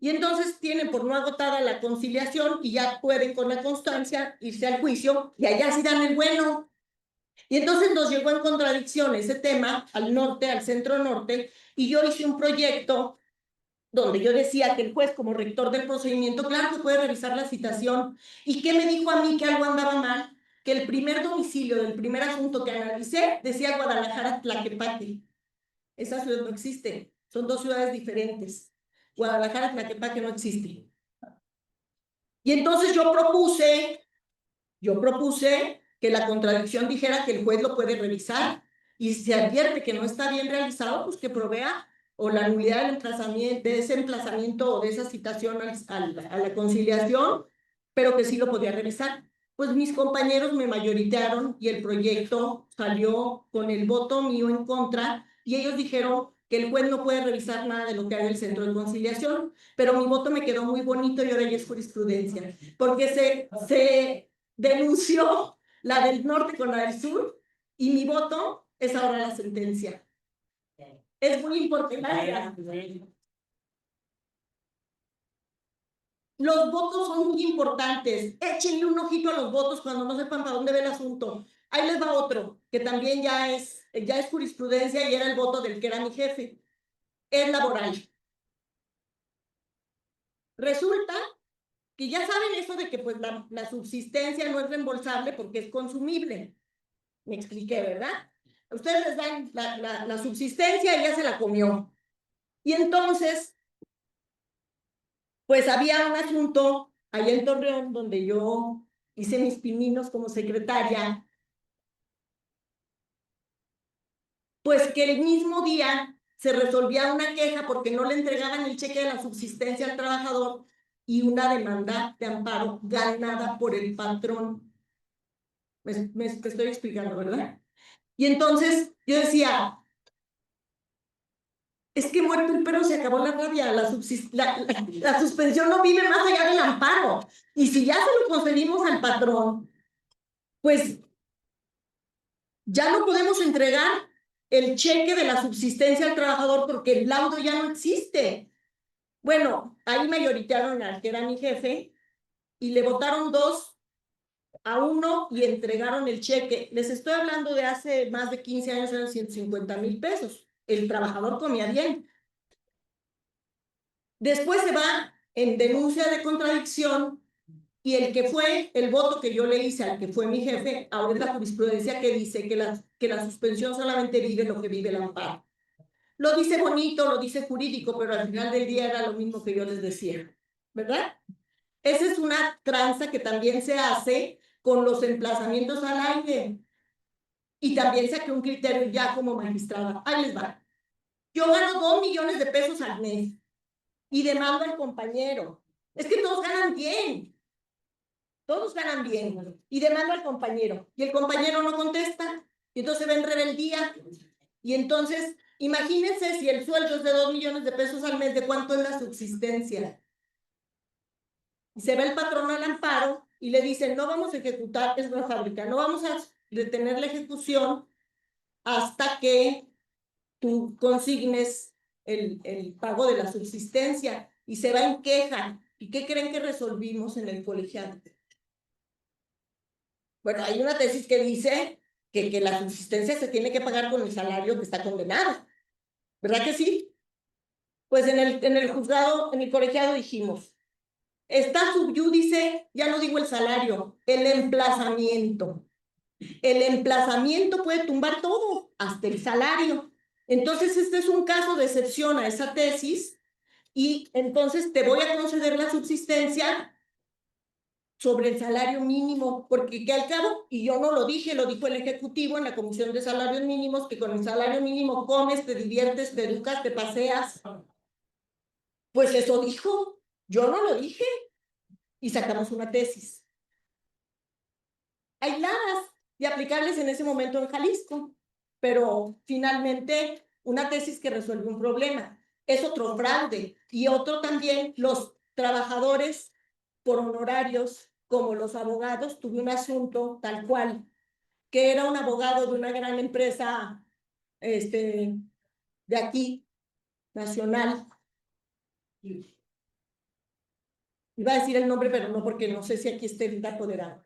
[SPEAKER 3] Y entonces tienen por no agotada la conciliación y ya pueden con la constancia irse al juicio y allá sí dan el bueno. Y entonces nos llegó en contradicción ese tema al norte, al centro norte, y yo hice un proyecto donde yo decía que el juez como rector del procedimiento, claro que puede revisar la citación. ¿Y qué me dijo a mí que algo andaba mal? Que el primer domicilio del primer asunto que analicé decía Guadalajara, Tlaquepaque. Esa ciudad no existe, son 2 ciudades diferentes. Guadalajara, Tlaquepaque no existe. Y entonces yo propuse Yo propuse que la contradicción dijera que el juez lo puede revisar y si se advierte que no está bien realizado, pues que provea o la nulidad del emplazamiento, de ese emplazamiento o de esa citación a la conciliación, pero que sí lo podía revisar. Pues mis compañeros me mayoritearon y el proyecto salió con el voto mío en contra y ellos dijeron que el juez no puede revisar nada de lo que haga el centro de conciliación, pero mi voto me quedó muy bonito y ahora ya es jurisprudencia, porque se denunció la del norte con la del sur y mi voto es ahora la sentencia. Es muy importante. Los votos son muy importantes. Échenle un ojito a los votos cuando no sepan para dónde va el asunto. Ahí les va otro, que también ya es jurisprudencia y era el voto del que era mi jefe. Es laboral. Resulta que ya saben eso de que pues la subsistencia no es reembolsable porque es consumible. Me expliqué, ¿verdad? Ustedes les dan la subsistencia y ya se la comió. Y entonces, pues había un asunto allá en Torreón donde yo hice mis pininos como secretaria, pues que el mismo día se resolvía una queja porque no le entregaban el cheque de la subsistencia al trabajador y una demanda de amparo ganada por el patrón. Me estoy explicando, ¿verdad? Y entonces yo decía, es que muerto el perro se acabó la rabia, la suspensión no vive más allá del amparo. Y si ya se lo concedimos al patrón, pues ya no podemos entregar el cheque de la subsistencia al trabajador porque el laudo ya no existe. Bueno, ahí mayoritearon al que era mi jefe y le votaron 2-1 y entregaron el cheque. Les estoy hablando de hace más de 15 años, eran 150,000 pesos. El trabajador comía bien. Después se va en denuncia de contradicción y el que fue el voto que yo le hice al que fue mi jefe, ahora es la jurisprudencia que dice que la suspensión solamente vive lo que vive el amparo. Lo dice bonito, lo dice jurídico, pero al final del día era lo mismo que yo les decía, ¿verdad? Esa es una tranza que también se hace con los emplazamientos al aire. Y también saqué un criterio ya como magistrada. Ahí les va. Yo gano 2 millones de pesos al mes y demando al compañero. Es que todos ganan bien. Todos ganan bien. Y demando al compañero. Y el compañero no contesta. Y entonces ven rebeldía. Y entonces, imagínense si el sueldo es de 2 millones de pesos al mes, ¿de cuánto es la subsistencia? Y se va el patrón al amparo y le dicen, no vamos a ejecutar, es una fábrica, no vamos a detener la ejecución hasta que tú consignes el pago de la subsistencia. Y se va en queja. ¿Y qué creen que resolvimos en el colegiado? Bueno, hay una tesis que dice que la subsistencia se tiene que pagar con el salario que está condenado. ¿Verdad que sí? Pues en el juzgado, en el colegiado dijimos, está subyúdice, ya no digo el salario, el emplazamiento. El emplazamiento puede tumbar todo, hasta el salario. Entonces, este es un caso de excepción a esa tesis y entonces te voy a conceder la subsistencia sobre el salario mínimo, porque que al cabo, y yo no lo dije, lo dijo el Ejecutivo en la Comisión de Salarios Mínimos, que con el salario mínimo comes, te diviertes, te educas, te paseas. Pues eso dijo, yo no lo dije, y sacamos una tesis. Aisladas y aplicables en ese momento en Jalisco, pero finalmente una tesis que resuelve un problema. Es otro fraude, y otro también, los trabajadores por honorarios, como los abogados, tuve un asunto tal cual, que era un abogado de una gran empresa de aquí, nacional. Iba a decir el nombre, pero no, porque no sé si aquí esté el apoderado.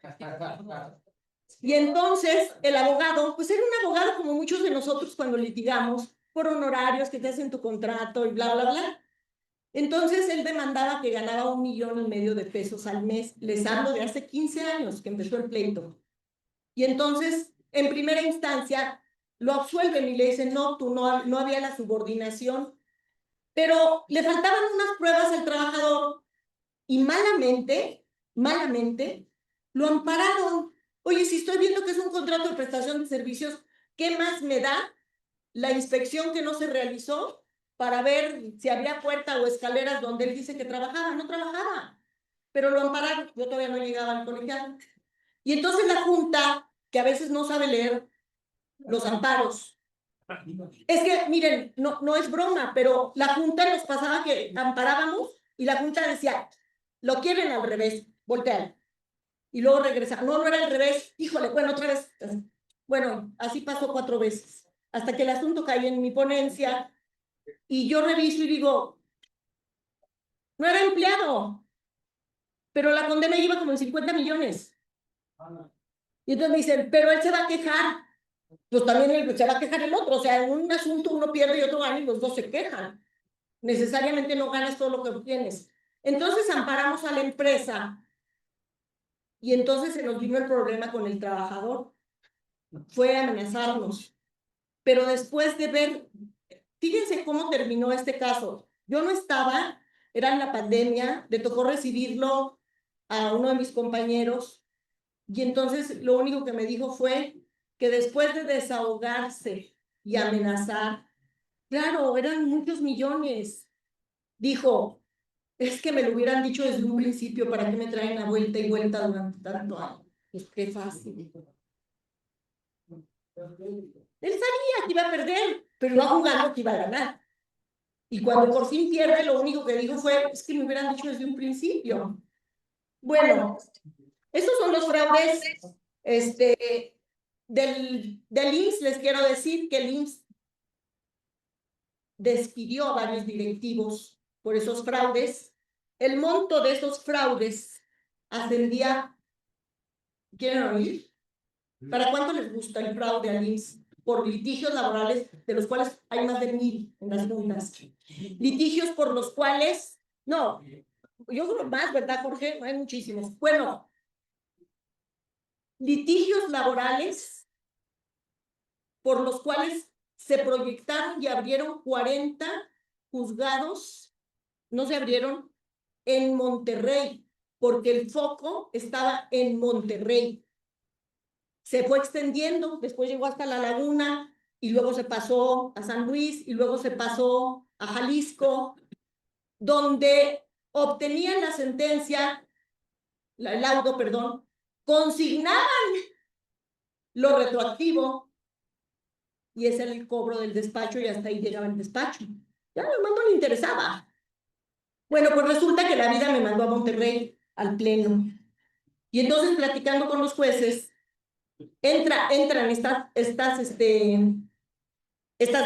[SPEAKER 3] Y entonces el abogado, pues era un abogado como muchos de nosotros cuando litigamos por honorarios que te hacen tu contrato y bla, bla, bla. Entonces él demandaba que ganaba 1,5 millones de pesos al mes. Les hablo de hace 15 años que empezó el pleito. Y entonces, en primera instancia, lo absuelven y le dicen, no, tú no había la subordinación. Pero le faltaban unas pruebas al trabajador y malamente, lo ampararon. Oye, si estoy viendo que es un contrato de prestación de servicios, ¿qué más me da la inspección que no se realizó para ver si había puerta o escaleras donde él dice que trabajaba? No trabajaba, pero lo ampararon. Yo todavía no llegaba al colegiado. Y entonces la Junta, que a veces no sabe leer los amparos. Es que, miren, no es broma, pero la Junta nos pasaba que amparábamos y la Junta decía, lo quieren al revés, voltean. Y luego regresaban, no era al revés, híjole, bueno, otra vez. Bueno, así pasó 4 veces, hasta que el asunto cae en mi ponencia y yo reviso y digo, no era empleado, pero la condena iba como en 50 millones. Y entonces me dicen, pero él se va a quejar. Pues también se va a quejar el otro. O sea, en un asunto uno pierde y otro gana y los dos se quejan. Necesariamente no ganas todo lo que obtienes. Entonces amparamos a la empresa y entonces se nos vino el problema con el trabajador. Fue amenazarnos. Pero después de ver, fíjense cómo terminó este caso. Yo no estaba, era en la pandemia, le tocó recibirlo a uno de mis compañeros y entonces lo único que me dijo fue que después de desahogarse y amenazar, claro, eran muchos millones, dijo, es que me lo hubieran dicho desde un principio, ¿para qué me traen a vuelta y vuelta durante tanto año? Pues qué fácil. Él sabía que iba a perder, pero no jugando que iba a ganar. Y cuando por fin pierde, lo único que dijo fue, es que me hubieran dicho desde un principio. Bueno, estos son los fraudes del IMSS. Les quiero decir que el IMSS despidió a varios directivos por esos fraudes. El monto de esos fraudes ascendía, ¿quieren oír? ¿Para cuánto les gusta el fraude al IMSS? Por litigios laborales, de los cuales hay más de 1000 en las juntas. Litigios por los cuales, no, yo creo más, ¿verdad, Jorge? Hay muchísimos. Bueno, litigios laborales por los cuales se proyectaron y abrieron 40 juzgados, no se abrieron en Monterrey, porque el foco estaba en Monterrey. Se fue extendiendo, después llegó hasta La Laguna, y luego se pasó a San Luis, y luego se pasó a Jalisco, donde obtenían la sentencia, el laudo, perdón, consignaban lo retroactivo, y ese era el cobro del despacho, y hasta ahí llegaba el despacho. Ya a no le interesaba. Bueno, pues resulta que la vida me mandó a Monterrey, al pleno. Y entonces, platicando con los jueces, entran estas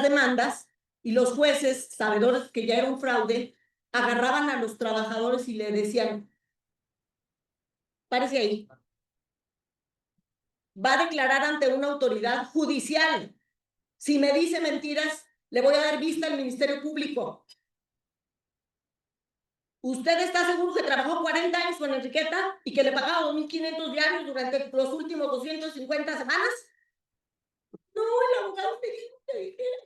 [SPEAKER 3] demandas, y los jueces, sabedores que ya era un fraude, agarraban a los trabajadores y le decían, párese ahí, va a declarar ante una autoridad judicial. Si me dice mentiras, le voy a dar vista al Ministerio Público. ¿Usted está seguro que trabajó 40 años con Enriqueta y que le pagaba 2,500 diarios durante los últimos 250 semanas? No, el abogado me dijo que dijera.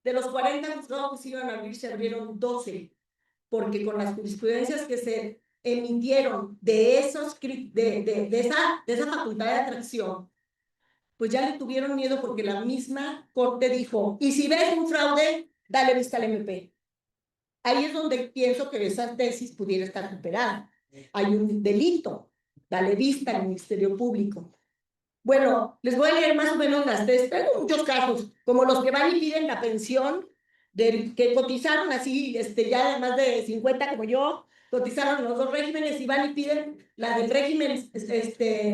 [SPEAKER 3] De los 40 juzgados que se iban a abrir, se abrieron 12, porque con las jurisprudencias que se emitieron de esa facultad de atracción, pues ya le tuvieron miedo, porque la misma corte dijo, y si ves un fraude, dale vista al MP. Ahí es donde pienso que esa tesis pudiera estar superada. Hay un delito, dale vista al Ministerio Público. Bueno, les voy a leer más o menos las tesis. Tengo muchos casos, como los que van y piden la pensión, que cotizaron así, ya más de 50 como yo, cotizaron los dos regímenes y van y piden la del régimen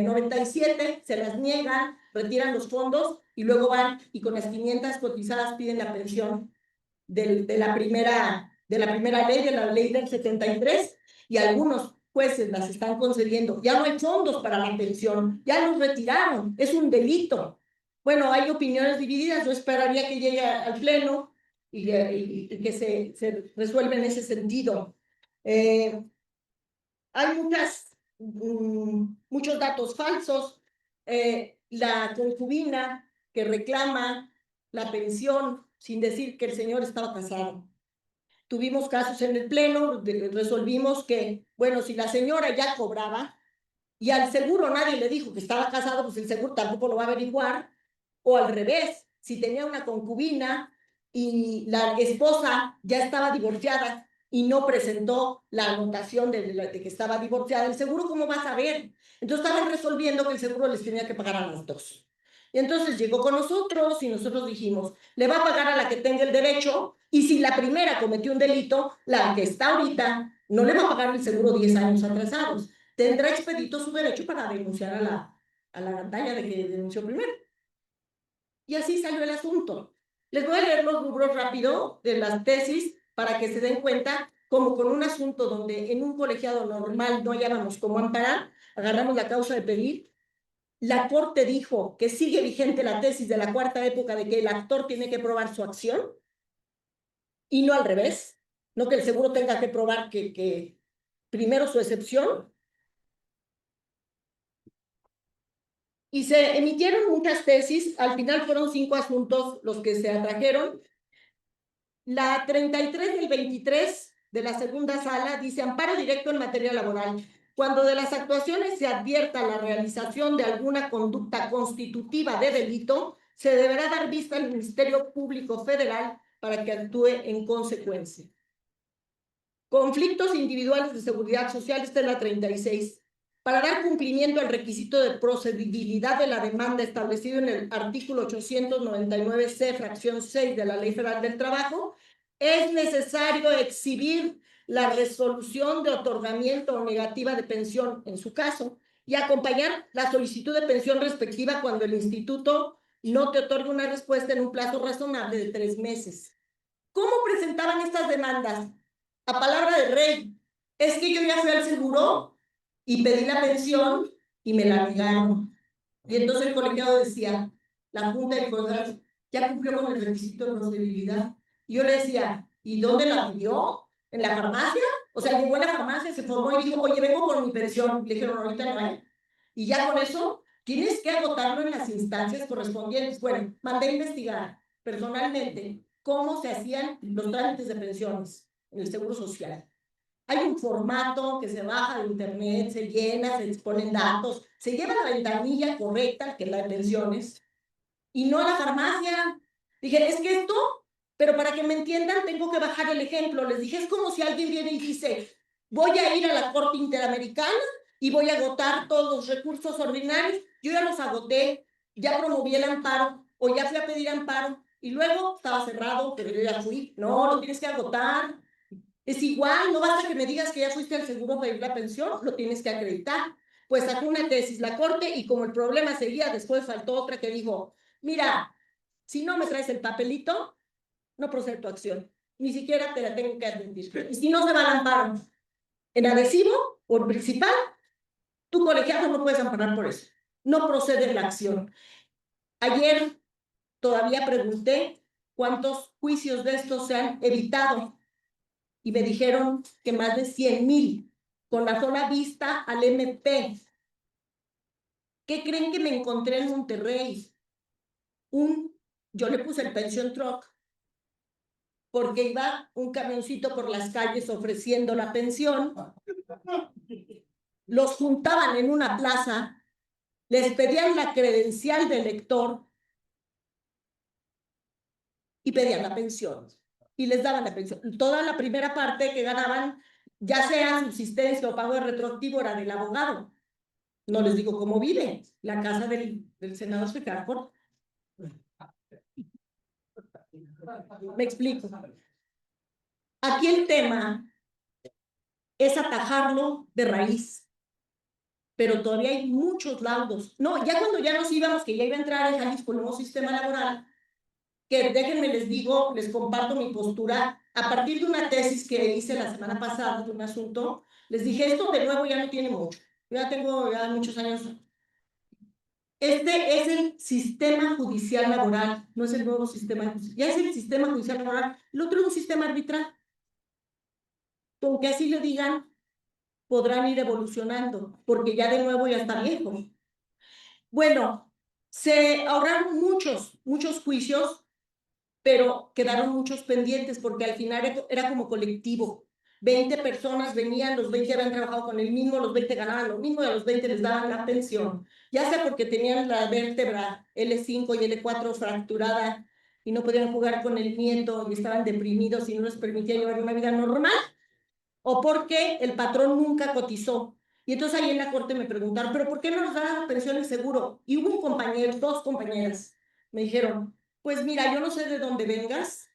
[SPEAKER 3] 97, se las niegan, retiran los fondos y luego van y con las 500 cotizadas piden la pensión de la primera ley, de la ley del 73, y algunos jueces las están concediendo. Ya no hay fondos para la pensión, ya los retiraron, es un delito. Bueno, hay opiniones divididas, yo esperaría que llegue al pleno y que se resuelva en ese sentido. Hay muchos datos falsos. La concubina que reclama la pensión sin decir que el señor estaba casado. tuvimos casos en el pleno, resolvimos que, bueno, si la señora ya cobraba y al seguro nadie le dijo que estaba casado, pues el seguro tampoco lo va a averiguar, o al revés, si tenía una concubina y la esposa ya estaba divorciada y no presentó la anotación de que estaba divorciada, el seguro, ¿cómo va a saber? Entonces estaban resolviendo que el seguro les tenía que pagar a las dos. Y entonces llegó con nosotros y nosotros dijimos, le va a pagar a la que tenga el derecho, y si la primera cometió un delito, la que está ahorita no le va a pagar el seguro 10 años atrasados. Tendrá expedito su derecho para denunciar a la gandalla de que denunció primero. Y así salió el asunto. Les voy a leer los rubros rápido de las tesis para que se den cuenta como con un asunto donde en un colegiado normal no hallábamos cómo amparar, agarramos la causa de pedir. La Corte dijo que sigue vigente la tesis de la cuarta época de que el actor tiene que probar su acción y no al revés, no que el seguro tenga que probar que primero su excepción. Y se emitieron muchas tesis, al final fueron 5 asuntos los que se atrajeron. La 33 del 23 de la segunda sala dice amparo directo en materia laboral. Cuando de las actuaciones se advierta la realización de alguna conducta constitutiva de delito, se deberá dar vista al Ministerio Público Federal para que actúe en consecuencia. Conflictos individuales de seguridad social, esta es la 36. Para dar cumplimiento al requisito de procedibilidad de la demanda establecido en el artículo 899C, fracción 6 de la Ley Federal del Trabajo, es necesario exhibir la resolución de otorgamiento o negativa de pensión, en su caso, y acompañar la solicitud de pensión respectiva cuando el instituto no te otorgue una respuesta en un plazo razonable de 3 meses. ¿Cómo presentaban estas demandas? A palabra de rey. Es que yo ya fui al seguro y pedí la pensión y me la negaron. Y entonces el colegiado decía, la Junta de Control ya cumplió con el requisito de procedibilidad. Y yo le decía, ¿y dónde la pidió? ¿En la farmacia? O sea, llegó a la farmacia, se formó y dijo, oye, vengo por mi pensión. Le dijeron, ahorita no hay. Y ya con eso, tienes que agotarlo en las instancias correspondientes. Bueno, mandé a investigar personalmente cómo se hacían los trámites de pensiones en el Seguro Social. Hay un formato que se baja de internet, se llena, se exponen datos, se lleva la ventanilla correcta, que es la de pensiones, y no a la farmacia. Dije, es que esto, pero para que me entiendan, tengo que bajar el ejemplo. Les dije, es como si alguien viene y dice, voy a ir a la Corte Interamericana y voy a agotar todos los recursos ordinarios. Yo ya los agoté, ya promoví el amparo, o ya fui a pedir amparo, y luego estaba cerrado, pero yo ya fui. No, lo tienes que agotar. Es igual, no basta que me digas que ya fuiste al seguro a pedir la pensión, lo tienes que acreditar. Pues sacó una tesis la Corte y como el problema seguía, después faltó otra que dijo, mira, si no me traes el papelito, no procede tu acción. Ni siquiera te la tengo que admitir. Y si no se va al amparo en adhesivo o en principal, tu colegiado no puedes amparar por eso. No procede la acción. Ayer todavía pregunté cuántos juicios de estos se han evitado y me dijeron que más de 100,000 con la sola vista al MP. ¿Qué creen que me encontré en Monterrey? Yo le puse el pension truck porque iba un camioncito por las calles ofreciendo la pensión. Los juntaban en una plaza, les pedían la credencial de elector y pedían la pensión. Y les daban la pensión. Toda la primera parte que ganaban, ya sea subsistencia o pago de retroactivo, era del abogado. No les digo cómo vive. La casa del senador se queda corta. Me explico. Aquí el tema es atajarlo de raíz. Pero todavía hay muchos laudos. No, ya cuando ya nos íbamos, que ya iba a entrar en Jalisco el nuevo sistema laboral, que déjenme les digo, les comparto mi postura, a partir de una tesis que hice la semana pasada de un asunto, les dije, esto de nuevo ya no tiene mucho. Yo ya tengo ya muchos años. Este es el sistema judicial laboral, no es el nuevo sistema judicial. Ya es el sistema judicial laboral. El otro es un sistema arbitral. Con que así le digan, podrán ir evolucionando, porque ya de nuevo ya está viejo. Bueno, se ahorraron muchos juicios, pero quedaron muchos pendientes porque al final era como colectivo. 20 personas venían, los 20 habían trabajado con el mismo, los 20 ganaban lo mismo y a los 20 les daban la pensión, ya sea porque tenían la vértebra L5 y L4 fracturada y no podían jugar con el nieto y estaban deprimidos y no les permitía llevar una vida normal, o porque el patrón nunca cotizó. Y entonces ahí en la corte me preguntaron, ¿pero por qué no nos dan la pensión el seguro? Y hubo un compañero, 2 compañeras, me dijeron, pues mira, yo no sé de dónde vengas,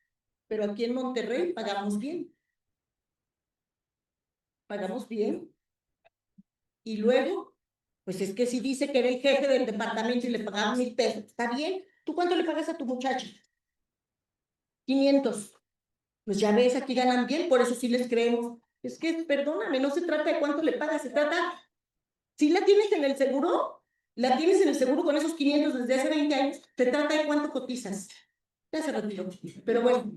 [SPEAKER 3] pero aquí en Monterrey pagamos bien. Pagamos bien. Y luego, pues es que si dice que era el jefe del departamento y le pagaba 1,000 pesos, está bien. ¿Tú cuánto le pagas a tu muchacha? 500. Pues ya ves, aquí ganan bien, por eso sí les creemos. Es que, perdóname, no se trata de cuánto le pagas, se trata, si la tienes en el seguro, la tienes en el seguro con esos 500 desde hace 20 años, se trata de cuánto cotizas. Ya se retiró. Pero bueno,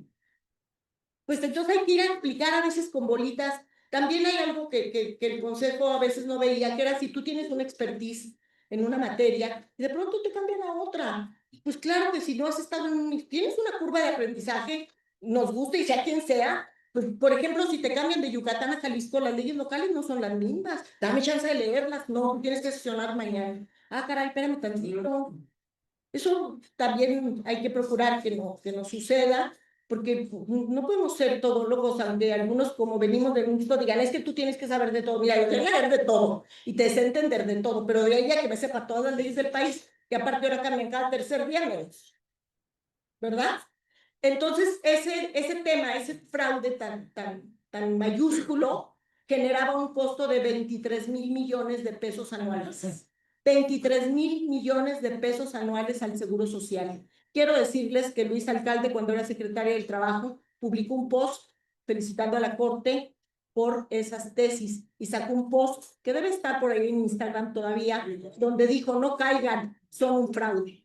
[SPEAKER 3] pues entonces hay que ir a explicar a veces con bolitas. También hay algo que el consejo a veces no veía, que era si tú tienes una expertise en una materia y de pronto te cambian a otra. Pues claro que si no has estado tienes una curva de aprendizaje, nos gusta y sea quien sea, pues por ejemplo, si te cambian de Yucatán a Jalisco, las leyes locales no son las mismas. Dame chance de leerlas, no, tienes que sesionar mañana. Ah, caray, espérame tantito. Eso también hay que procurar que no suceda, porque no podemos ser todólogos, aunque algunos, como venimos de un mundo, digan, es que tú tienes que saber de todo. Mira, yo tengo que saber de todo y te sé entender de todo, pero de ahí a que me sepa todas las leyes del país, que aparte ahora cambian cada tercer viernes, ¿verdad? Entonces, ese tema, ese fraude tan mayúsculo, generaba un costo de 23,000 millones de pesos anuales. 23,000 millones de pesos anuales al Seguro Social. Quiero decirles que Luis Alcalde, cuando era secretaria del Trabajo, publicó un post felicitando a la Corte por esas tesis y sacó un post que debe estar por ahí en Instagram todavía, donde dijo, no caigan, son un fraude.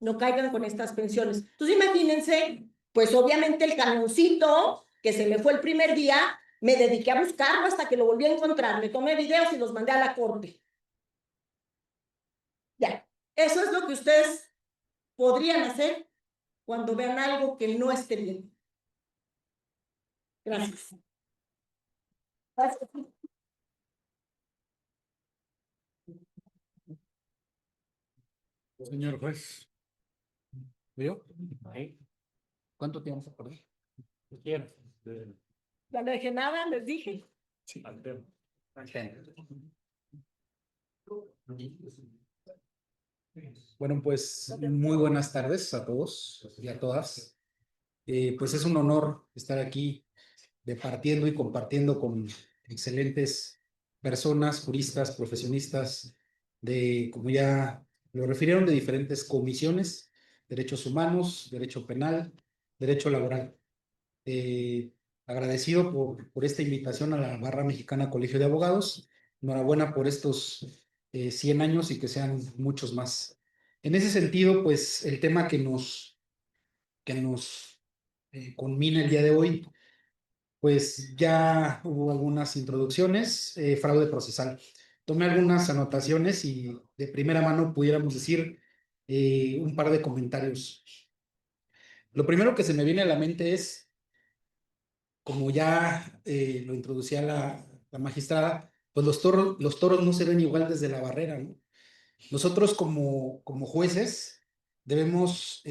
[SPEAKER 3] No caigan con estas pensiones. Entonces imagínense, pues obviamente el camioncito que se me fue el primer día, me dediqué a buscarlo hasta que lo volví a encontrar, me tomé videos y los mandé a la corte. Ya, eso es lo que ustedes podrían hacer cuando vean algo que no esté bien. Gracias. Gracias.
[SPEAKER 4] Señor juez, ¿vio? ¿Cuánto tiempo se perdió?
[SPEAKER 2] ¿Quién?
[SPEAKER 3] Ya no dejé nada, les dije.
[SPEAKER 4] Sí. Bueno, pues muy buenas tardes a todos y a todas. Pues es un honor estar aquí departiendo y compartiendo con excelentes personas, juristas, profesionistas como ya lo refirieron, de diferentes comisiones, derechos humanos, derecho penal, derecho laboral. Agradecido por esta invitación a la Barra Mexicana Colegio de Abogados. Enhorabuena por estos 100 años y que sean muchos más. En ese sentido, pues el tema que nos culmina el día de hoy, pues ya hubo algunas introducciones, fraude procesal. Tomé algunas anotaciones y de primera mano pudiéramos decir un par de comentarios. Lo primero que se me viene a la mente es, como ya lo introducía la magistrada, pues los toros no se ven igual desde la barrera, ¿no? Nosotros como jueces debemos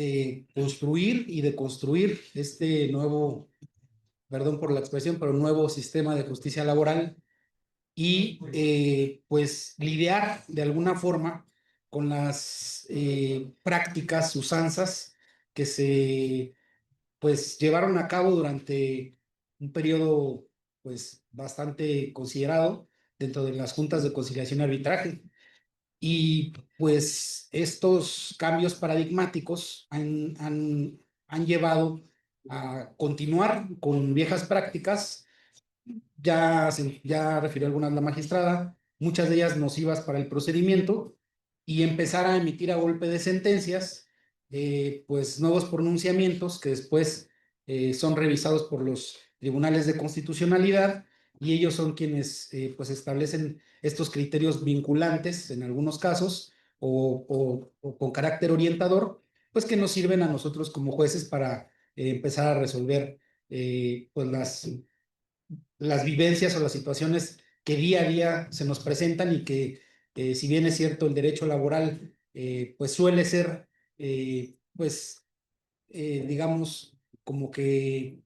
[SPEAKER 4] construir y deconstruir este nuevo, perdón por la expresión, pero nuevo sistema de justicia laboral y pues lidiar de alguna forma con las prácticas, usanzas que se pues llevaron a cabo durante un periodo pues bastante considerado dentro de las juntas de conciliación y arbitraje. Y pues estos cambios paradigmáticos han llevado a continuar con viejas prácticas. Ya refirió algunas la magistrada, muchas de ellas nocivas para el procedimiento, y empezar a emitir a golpe de sentencias, pues nuevos pronunciamientos que después son revisados por los tribunales de constitucionalidad, y ellos son quienes pues establecen estos criterios vinculantes en algunos casos o con carácter orientador pues que nos sirven a nosotros como jueces para empezar a resolver pues las vivencias o las situaciones que día a día se nos presentan y que si bien es cierto el derecho laboral pues suele ser pues digamos como que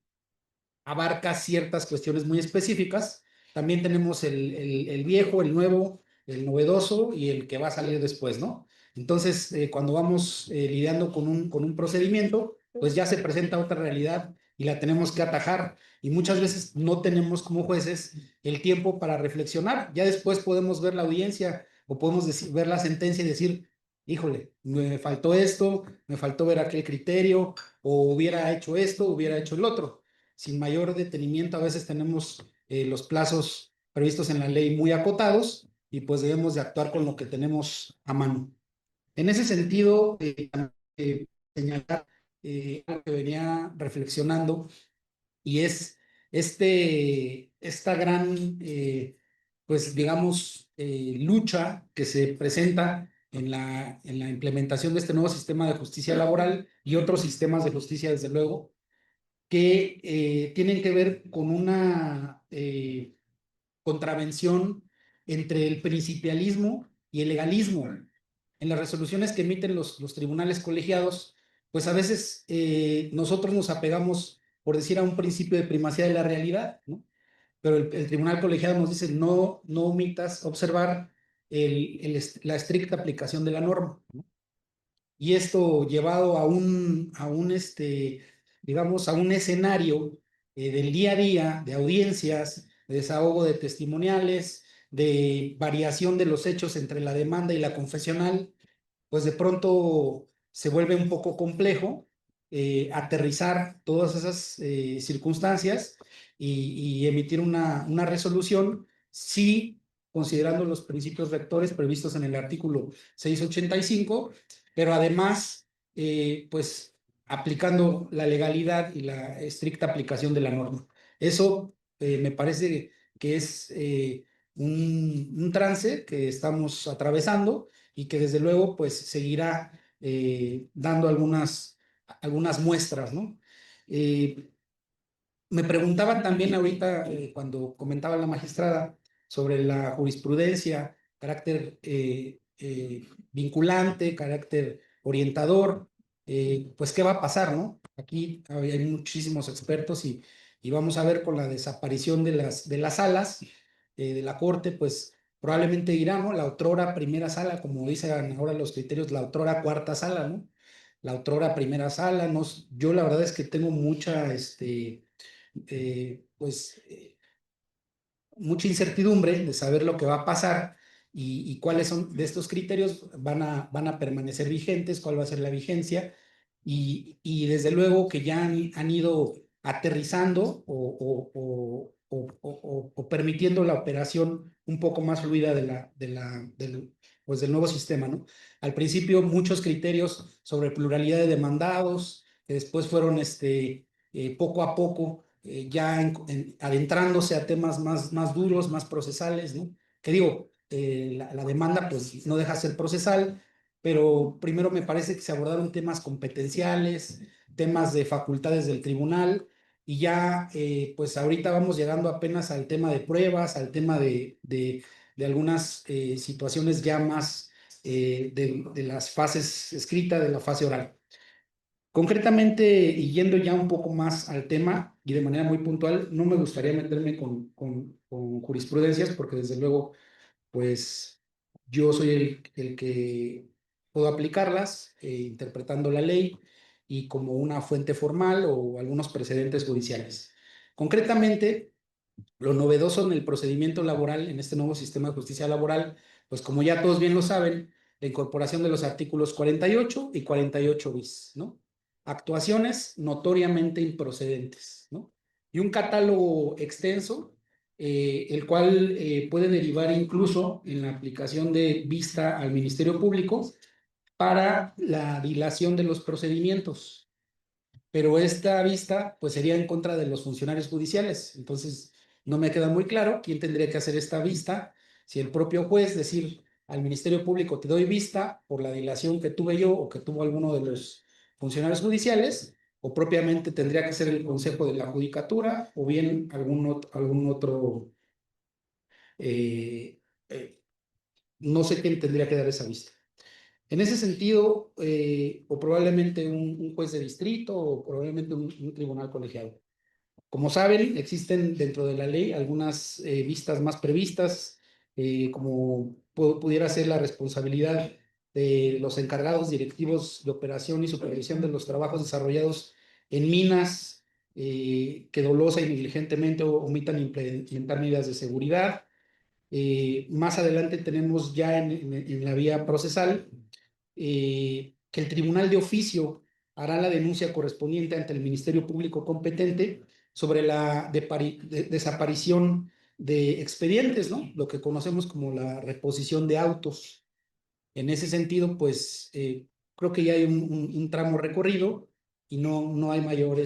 [SPEAKER 4] abarca ciertas cuestiones muy específicas. También tenemos el viejo, el nuevo, el novedoso y el que va a salir después, ¿no? Entonces, cuando vamos lidiando con un procedimiento, pues ya se presenta otra realidad y la tenemos que atajar. Y muchas veces no tenemos como jueces el tiempo para reflexionar. Ya después podemos ver la audiencia o podemos ver la sentencia y decir, híjole, me faltó esto, me faltó ver aquel criterio, o hubiera hecho esto, hubiera hecho el otro sin mayor detenimiento. A veces tenemos los plazos previstos en la ley muy acotados y pues debemos de actuar con lo que tenemos a mano. En ese sentido, señalar algo que venía reflexionando y es esta gran, pues digamos, lucha que se presenta en la implementación de este nuevo sistema de justicia laboral y otros sistemas de justicia, desde luego, que tienen que ver con una contravención entre el principialismo y el legalismo. En las resoluciones que emiten los tribunales colegiados, pues a veces nosotros nos apegamos, por decir, a un principio de primacía de la realidad, ¿no? Pero el tribunal colegiado nos dice, no omitas observar la estricta aplicación de la norma, ¿no? Y esto llevado digamos, a un escenario del día a día, de audiencias, de desahogo de testimoniales, de variación de los hechos entre la demanda y la confesional, pues de pronto se vuelve un poco complejo aterrizar todas esas circunstancias y emitir una resolución, sí considerando los principios rectores previstos en el artículo 685, pero además, pues aplicando la legalidad y la estricta aplicación de la norma. Eso me parece que es un trance que estamos atravesando y que desde luego pues seguirá dando algunas muestras, ¿no? Me preguntaba también ahorita, cuando comentaba la magistrada sobre la jurisprudencia, carácter vinculante, carácter orientador, pues qué va a pasar, ¿no? Aquí hay muchísimos expertos y vamos a ver con la desaparición de las salas de la Corte, pues probablemente irá, ¿no? La otrora primera sala, como dicen ahora los criterios, la otrora cuarta sala, ¿no? La otrora primera sala, no, yo la verdad es que tengo pues mucha incertidumbre de saber lo que va a pasar y cuáles son de estos criterios van a permanecer vigentes, cuál va a ser la vigencia y desde luego que ya han ido aterrizando o permitiendo la operación un poco más fluida pues del nuevo sistema, ¿no? Al principio muchos criterios sobre pluralidad de demandados, que después fueron poco a poco ya adentrándose a temas más duros, más procesales, ¿no? Que digo, la demanda pues no deja de ser procesal, pero primero me parece que se abordaron temas competenciales, temas de facultades del tribunal, y ya pues ahorita vamos llegando apenas al tema de pruebas, al tema de algunas situaciones ya más de las fases escritas, de la fase oral. Concretamente, y yendo ya un poco más al tema y de manera muy puntual, no me gustaría meterme con jurisprudencias porque desde luego, pues yo soy el que puedo aplicarlas interpretando la ley y como una fuente formal o algunos precedentes judiciales. Concretamente, lo novedoso en el procedimiento laboral, en este nuevo sistema de justicia laboral, pues como ya todos bien lo saben, la incorporación de los artículos 48 y 48 bis, ¿no? Actuaciones notoriamente improcedentes, ¿no? Y un catálogo extenso, el cual puede derivar incluso en la aplicación de vista al Ministerio Público para la dilación de los procedimientos, pero esta vista pues sería en contra de los funcionarios judiciales. Entonces, no me queda muy claro quién tendría que hacer esta vista, si el propio juez decir al Ministerio Público te doy vista por la dilación que tuve yo o que tuvo alguno funcionarios judiciales, o propiamente tendría que ser el Consejo de la Judicatura, o bien algún otro, eh, eh, no sé quién tendría que dar esa vista. En ese sentido, o probablemente un juez de distrito, o probablemente un tribunal colegiado. Como saben, existen dentro de la ley algunas vistas más previstas, como pudiera ser la responsabilidad de los encargados directivos de operación y supervisión de los trabajos desarrollados en minas que dolosa y negligentemente omitan implementar medidas de seguridad. Más adelante tenemos ya en la vía procesal que el tribunal de oficio hará la denuncia correspondiente ante el Ministerio Público competente sobre la desaparición de expedientes, ¿no? Lo que conocemos como la reposición de autos. En ese sentido, pues creo que ya hay un tramo recorrido y no hay mayor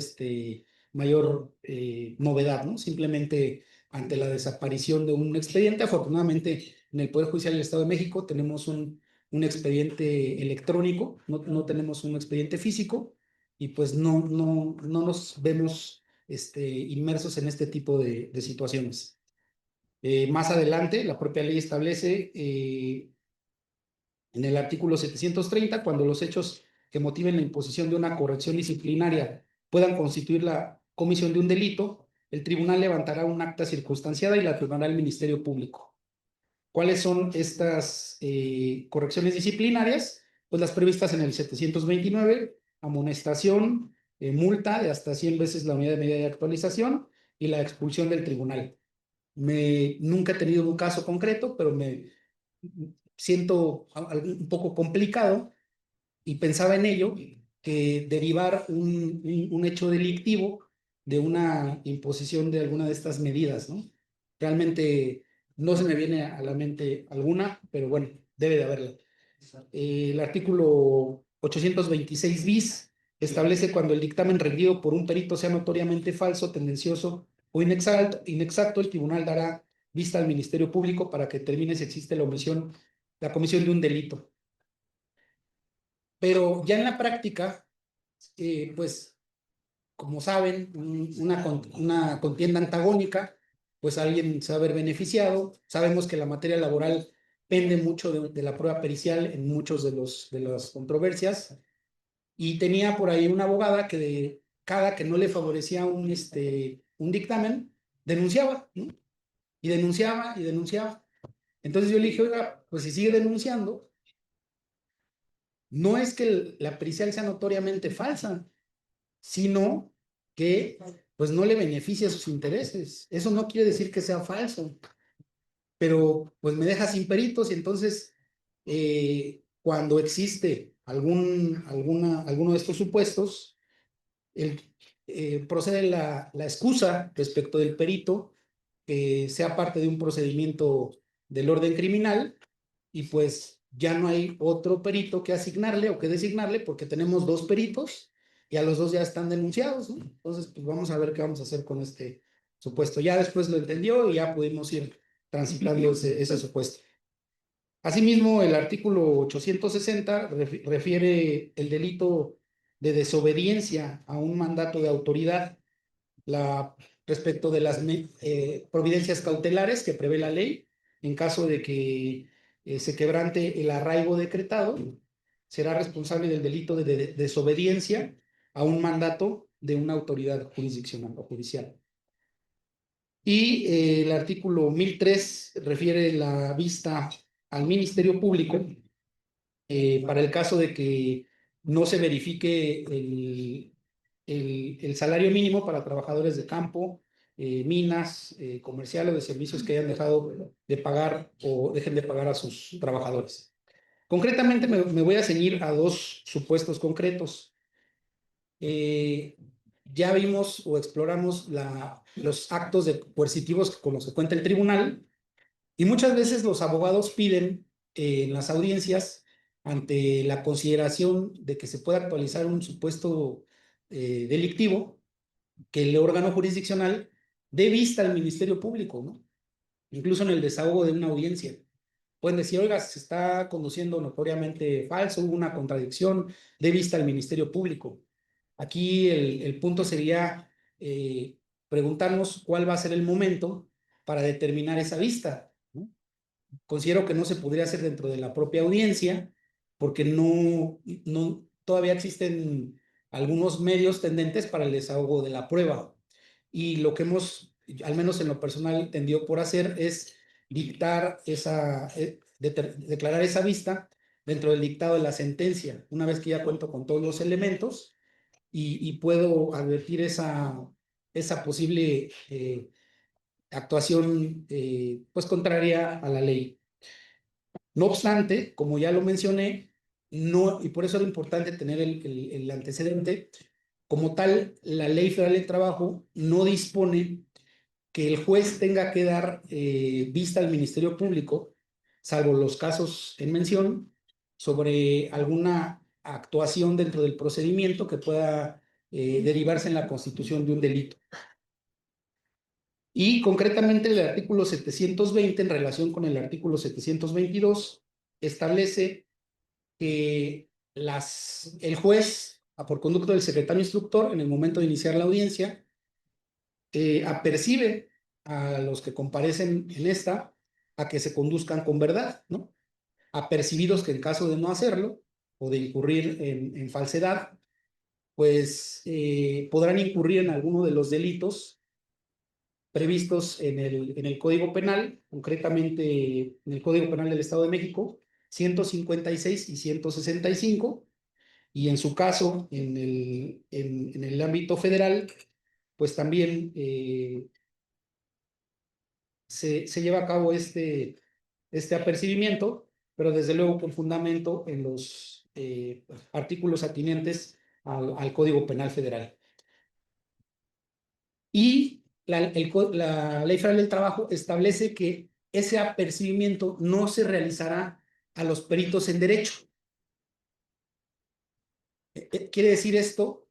[SPEAKER 4] novedad, ¿no? Simplemente ante la desaparición de un expediente, afortunadamente en el Poder Judicial del Estado de México tenemos un expediente electrónico, no tenemos un expediente físico y pues no nos vemos inmersos en este tipo de situaciones. Más adelante, la propia ley establece en el artículo 730, cuando los hechos que motiven la imposición de una corrección disciplinaria puedan constituir la comisión de un delito, el tribunal levantará un acta circunstanciada y la turnará al Ministerio Público. ¿Cuáles son estas correcciones disciplinarias? Pues las previstas en el 729, amonestación, multa de hasta 100 veces la unidad de medida de actualización y la expulsión del tribunal. Nunca he tenido un caso concreto, pero me siento un poco complicado y pensaba en ello, que derivar un hecho delictivo de una imposición de alguna de estas medidas, ¿no? Realmente no se me viene a la mente alguna, pero bueno, debe de haberla. El artículo 826 bis establece cuando el dictamen rendido por un perito sea notoriamente falso, tendencioso o inexacto, el tribunal dará vista al Ministerio Público para que determine si existe la comisión de un delito. Pero ya en la práctica, pues, como saben, una contienda antagónica, pues alguien se va a ver beneficiado. Sabemos que la materia laboral pende mucho de la prueba pericial en muchos de las controversias. Y tenía por ahí una abogada que cada que no le favorecía un dictamen, denunciaba, ¿no? Y denunciaba y denunciaba. Entonces yo le dije, oiga, pues si sigue denunciando, no es que la pericial sea notoriamente falsa, sino que pues no le beneficia a sus intereses. Eso no quiere decir que sea falso, pero pues me deja sin peritos y entonces cuando existe alguno de estos supuestos, procede la excusa respecto del perito, que sea parte de un procedimiento del orden criminal y pues ya no hay otro perito que asignarle o que designarle porque tenemos dos peritos y a los dos ya están denunciados, ¿no? Entonces, pues vamos a ver qué vamos a hacer con este supuesto. Ya después lo entendió y ya pudimos ir transitando ese supuesto. Asimismo, el artículo 860 refiere el delito de desobediencia a un mandato de autoridad respecto de las providencias cautelares que prevé la ley. En caso de que se quebrante el arraigo decretado, será responsable del delito de desobediencia a un mandato de una autoridad jurisdiccional o judicial. Y el artículo 1003 refiere la vista al Ministerio Público para el caso de que no se verifique el salario mínimo para trabajadores de campo, minas, comercial o de servicios que hayan dejado de pagar o dejen de pagar a sus trabajadores. Concretamente me voy a ceñir a dos supuestos concretos. Ya vimos o exploramos los actos coercitivos con los que cuenta el tribunal y muchas veces los abogados piden en las audiencias, ante la consideración de que se pueda actualizar un supuesto delictivo, que el órgano jurisdiccional dé vista al Ministerio Público, ¿no? Incluso en el desahogo de una audiencia. pueden decir, oiga, se está conduciendo notoriamente falso, hubo una contradicción, dé vista al Ministerio Público. Aquí el punto sería preguntarnos cuál va a ser el momento para determinar esa vista, ¿no? Considero que no se podría hacer dentro de la propia audiencia, porque todavía existen algunos medios tendentes para el desahogo de la prueba. Y lo que hemos, al menos en lo personal, tendido por hacer es dictar declarar esa vista dentro del dictado de la sentencia, una vez que ya cuento con todos los elementos y puedo advertir esa posible actuación pues contraria a la ley. No obstante, como ya lo mencioné, no, y por eso era importante tener el antecedente, como tal, la Ley Federal del Trabajo no dispone que el juez tenga que dar vista al Ministerio Público, salvo los casos en mención, sobre alguna actuación dentro del procedimiento que pueda derivarse en la constitución de un delito. Y concretamente el artículo 720 en relación con el artículo 722 establece que el juez, por conducto del secretario instructor, en el momento de iniciar la audiencia, apercibe a los que comparecen en esta a que se conduzcan con verdad, ¿no? Apercibidos que en caso de no hacerlo o de incurrir en falsedad, pues podrán incurrir en alguno de los delitos previstos en el Código Penal, concretamente en el Código Penal del Estado de México, 156 y 165, y en su caso, en el ámbito federal, pues también se lleva a cabo este apercibimiento, pero desde luego con fundamento en los artículos atinentes al Código Penal Federal. Y la Ley Federal del Trabajo establece que ese apercibimiento no se realizará a los peritos en derecho. Quiere decir esto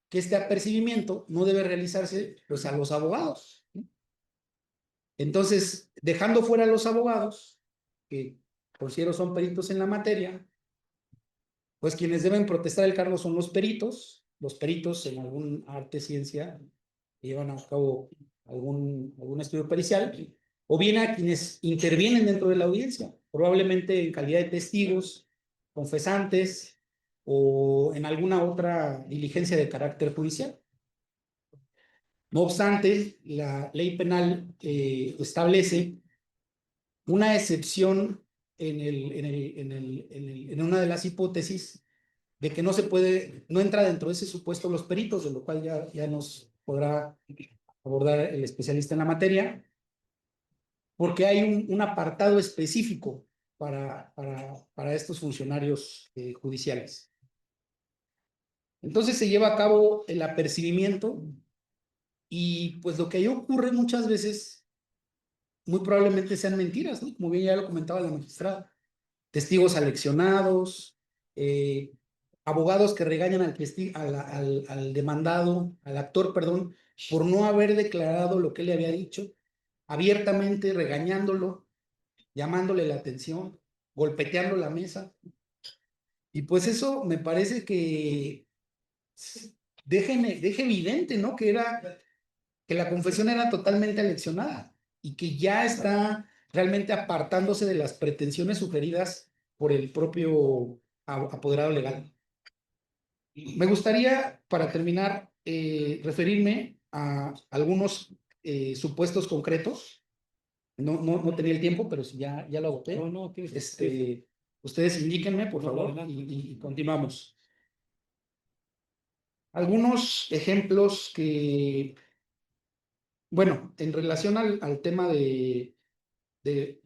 [SPEAKER 4] que este apercibimiento no debe realizarse pues, a los abogados, ¿no? Entonces, dejando fuera a los abogados, que considero son peritos en la materia, pues quienes deben protestar el cargo son los peritos en algún arte, ciencia, que llevan a cabo algún estudio pericial, o bien a quienes intervienen dentro de la audiencia, probablemente en calidad de testigos, confesantes o en alguna otra diligencia de carácter judicial. No obstante, la ley penal establece una excepción en una de las hipótesis de que no entra dentro de ese supuesto los peritos, de lo cual ya nos podrá abordar el especialista en la materia, porque hay un apartado específico para estos funcionarios judiciales. Entonces se lleva a cabo el apercibimiento y pues lo que ahí ocurre muchas veces, muy probablemente sean mentiras, ¿no? Como bien ya lo comentaba la magistrada. Testigos aleccionados, abogados que regañan al demandado, al actor, perdón, por no haber declarado lo que él le había dicho, abiertamente regañándolo, llamándole la atención, golpeteando la mesa. Y pues eso me parece que deja evidente, ¿no? Que la confesión era totalmente aleccionada y que ya está realmente apartándose de las pretensiones sugeridas por el propio apoderado legal. Me gustaría, para terminar, referirme a algunos supuestos concretos. No tenía el tiempo, pero si ya lo agoté. Ustedes indíquenme, por favor, y continuamos. Algunos ejemplos que, bueno, en relación al tema de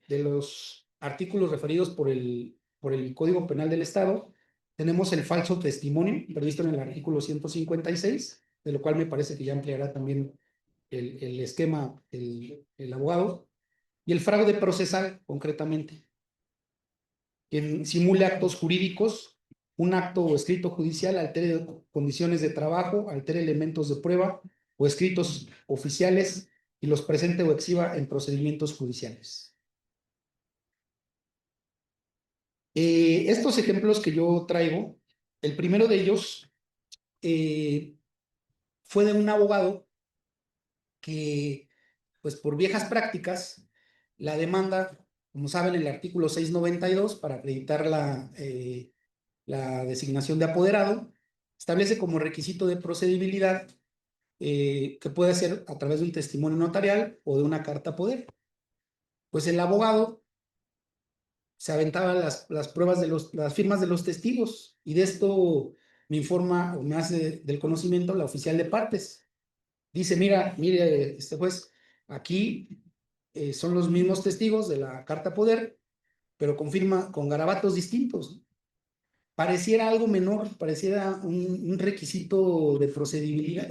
[SPEAKER 4] los artículos referidos por el Código Penal del Estado, tenemos el falso testimonio, previsto en el artículo 156, de lo cual me parece que ya ampliará también el esquema el abogado, y el fraude procesal, concretamente, quien simule actos jurídicos, un acto o escrito judicial, altere condiciones de trabajo, altere elementos de prueba o escritos oficiales y los presente o exhiba en procedimientos judiciales. Estos ejemplos que yo traigo, el primero de ellos fue de un abogado que, pues por viejas prácticas, la demanda, como saben, el artículo 692 para acreditar la designación de apoderado, establece como requisito de procedibilidad que puede ser a través de un testimonio notarial o de una carta poder. Pues el abogado se aventaba las pruebas de las firmas de los testigos, y de esto me informa o me hace del conocimiento la oficial de partes. Dice, mire, este juez, aquí son los mismos testigos de la carta poder, pero confirma con garabatos distintos. Pareciera algo menor, pareciera un requisito de procedibilidad,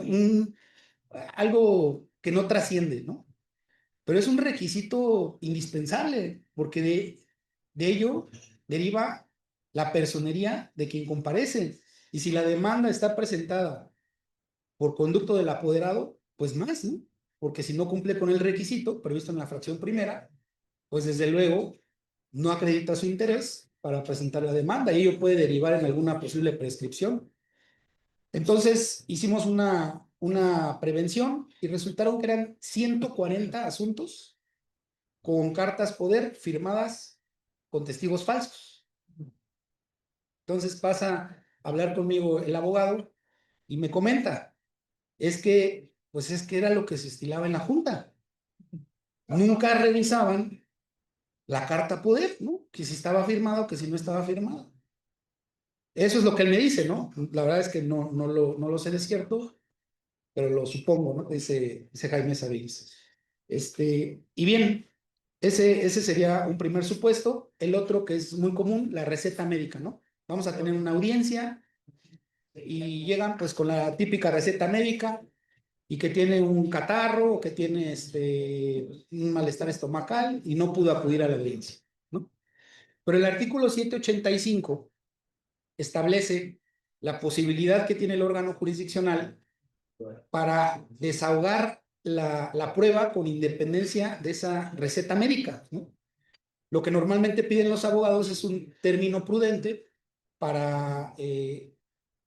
[SPEAKER 4] algo que no trasciende, ¿no? Pero es un requisito indispensable, porque de ello deriva la personería de quien comparece. Y si la demanda está presentada por conducto del apoderado, pues más, ¿no? Porque si no cumple con el requisito previsto en la fracción primera, pues desde luego no acredita su interés para presentar la demanda, y ello puede derivar en alguna posible prescripción. Entonces hicimos una prevención y resultaron que eran 140 asuntos con cartas poder firmadas con testigos falsos. Entonces pasa a hablar conmigo el abogado y me comenta, pues es que era lo que se estilaba en la junta. Nunca revisaban la carta poder, ¿no? Que si estaba firmado, que si no estaba firmado. Eso es lo que él me dice, ¿no? La verdad es que no lo sé de cierto, pero lo supongo, ¿no? Dice Jaime Sabiris. Y bien, ese sería un primer supuesto. El otro, que es muy común, la receta médica, ¿no? Vamos a tener una audiencia y llegan pues con la típica receta médica, y que tiene un catarro o que tiene un malestar estomacal y no pudo acudir a la audiencia, ¿no? Pero el artículo 785 establece la posibilidad que tiene el órgano jurisdiccional para desahogar la prueba con independencia de esa receta médica, ¿no? Lo que normalmente piden los abogados es un término prudente para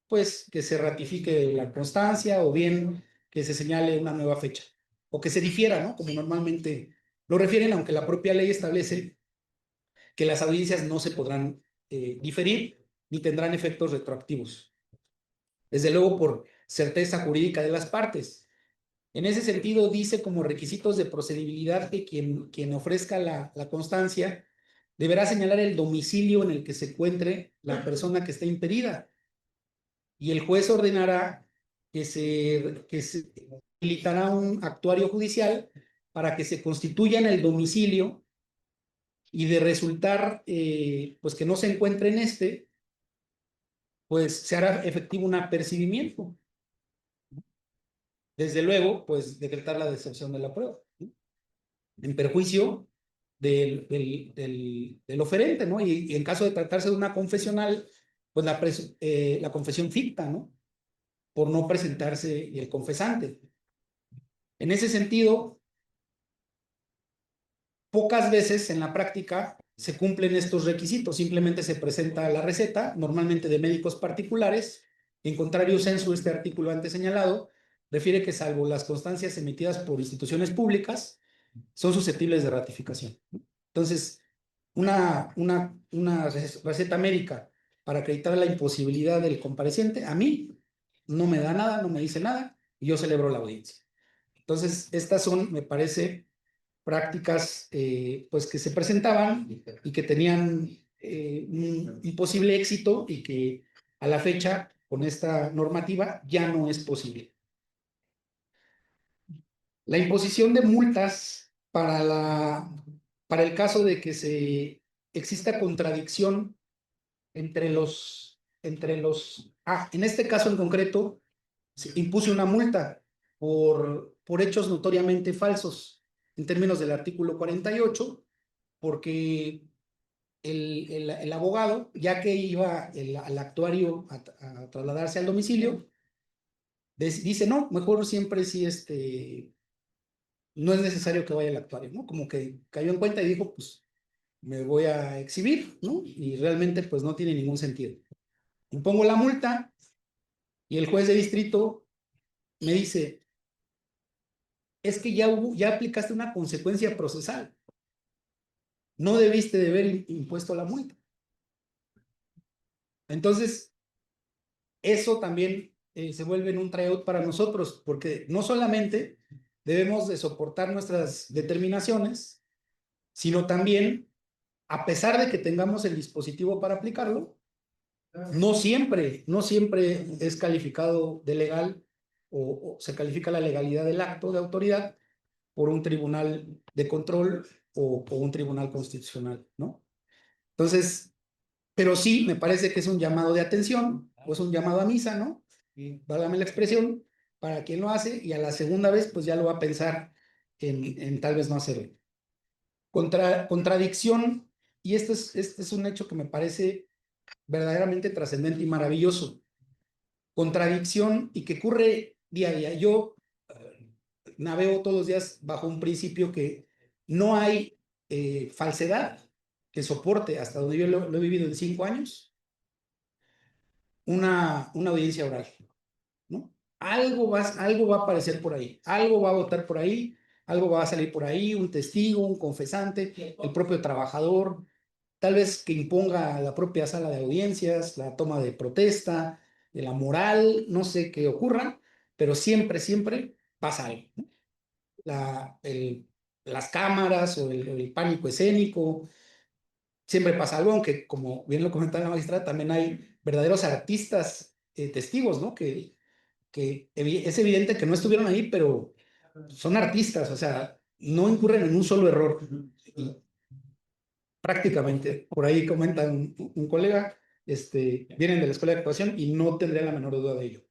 [SPEAKER 4] pues que se ratifique la constancia, o bien que se señale una nueva fecha, o que se difiera, ¿no? Como normalmente lo refieren, aunque la propia ley establece que las audiencias no se podrán diferir ni tendrán efectos retroactivos. Desde luego, por certeza jurídica de las partes. En ese sentido, dice como requisitos de procedibilidad que quien ofrezca la constancia deberá señalar el domicilio en el que se encuentre la persona que está impedida, y el juez ordenará que se habilitará un actuario judicial para que se constituya en el domicilio, y de resultar pues que no se encuentre en pues se hará efectivo un apercibimiento. Desde luego, pues decretar la deserción de la prueba, ¿no? En perjuicio del oferente, ¿no? Y en caso de tratarse de una confesional, pues la confesión ficta, ¿no? Por no presentarse el confesante. En ese sentido, pocas veces en la práctica se cumplen estos requisitos. Simplemente se presenta la receta, normalmente de médicos particulares. En contrario censo, este artículo antes señalado refiere que, salvo las constancias emitidas por instituciones públicas, son susceptibles de ratificación. Entonces, una receta médica para acreditar la imposibilidad del compareciente, a mí no me da nada, no me dice nada, y yo celebro la audiencia. Entonces, estas son, me parece, prácticas pues que se presentaban y que tenían un posible éxito, y que a la fecha, con esta normativa, ya no es posible. La imposición de multas para el caso de que exista contradicción en este caso en concreto, se impuse una multa por hechos notoriamente falsos en términos del artículo 48, porque el abogado, ya que iba al actuario a trasladarse al domicilio, dice, no, mejor siempre sí, no es necesario que vaya al actuario, ¿no? Como que cayó en cuenta y dijo, pues me voy a exhibir, ¿no? Y realmente pues no tiene ningún sentido. Impongo la multa y el juez de distrito me dice, es que ya aplicaste una consecuencia procesal. No debiste de haber impuesto la multa. Entonces, eso también se vuelve en un tryout para nosotros, porque no solamente debemos de soportar nuestras determinaciones, sino también, a pesar de que tengamos el dispositivo para aplicarlo, no siempre es calificado de legal o se califica la legalidad del acto de autoridad por un tribunal de control o un tribunal constitucional, ¿no? Entonces, pero sí me parece que es un llamado de atención o es un llamado a misa, ¿no? Y válgame la expresión, para quien lo hace y a la segunda vez pues ya lo va a pensar en tal vez no hacerlo. Contradicción, y este es un hecho que me parece verdaderamente trascendente y maravilloso. Contradicción y que ocurre día a día. Yo navego todos los días bajo un principio que no hay falsedad que soporte, hasta donde yo lo he vivido en 5 años, una audiencia oral, ¿no? Algo va a aparecer por ahí, algo va a votar por ahí, algo va a salir por ahí, un testigo, un confesante, el propio trabajador, tal vez que imponga la propia sala de audiencias, la toma de protesta, de la moral, no sé qué ocurra, pero siempre pasa algo, ¿no? Las cámaras o el pánico escénico, siempre pasa algo, aunque como bien lo comentaba la magistrada, también hay verdaderos artistas testigos, ¿no? Que es evidente que no estuvieron ahí, pero son artistas, o sea, no incurren en un solo error. Y prácticamente, por ahí comenta un colega, vienen de la escuela de actuación y no tendría la menor duda de ello.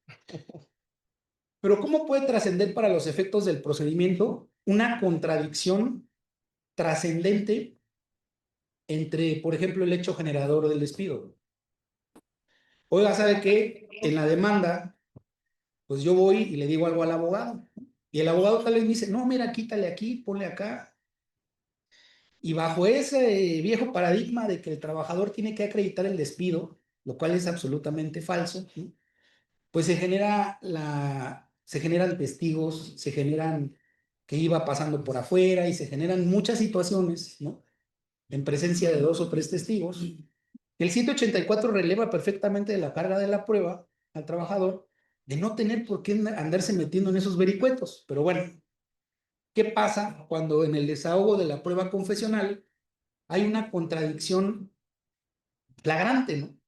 [SPEAKER 4] Pero ¿cómo puede trascender para los efectos del procedimiento una contradicción trascendente entre, por ejemplo, el hecho generador del despido? Oiga, ¿sabe qué? En la demanda, pues yo voy y le digo algo al abogado. Y el abogado tal vez me dice, no, mira, quítale aquí, ponle acá. Y bajo ese viejo paradigma de que el trabajador tiene que acreditar el despido, lo cual es absolutamente falso, ¿sí? Pues se generan testigos, se generan que iba pasando por afuera y se generan muchas situaciones, ¿no? En presencia de 2 o 3 testigos. El 184 releva perfectamente de la carga de la prueba al trabajador de no tener por qué andarse metiendo en esos vericuetos. Pero bueno, ¿qué pasa cuando en el desahogo de la prueba confesional hay una contradicción flagrante, ¿no?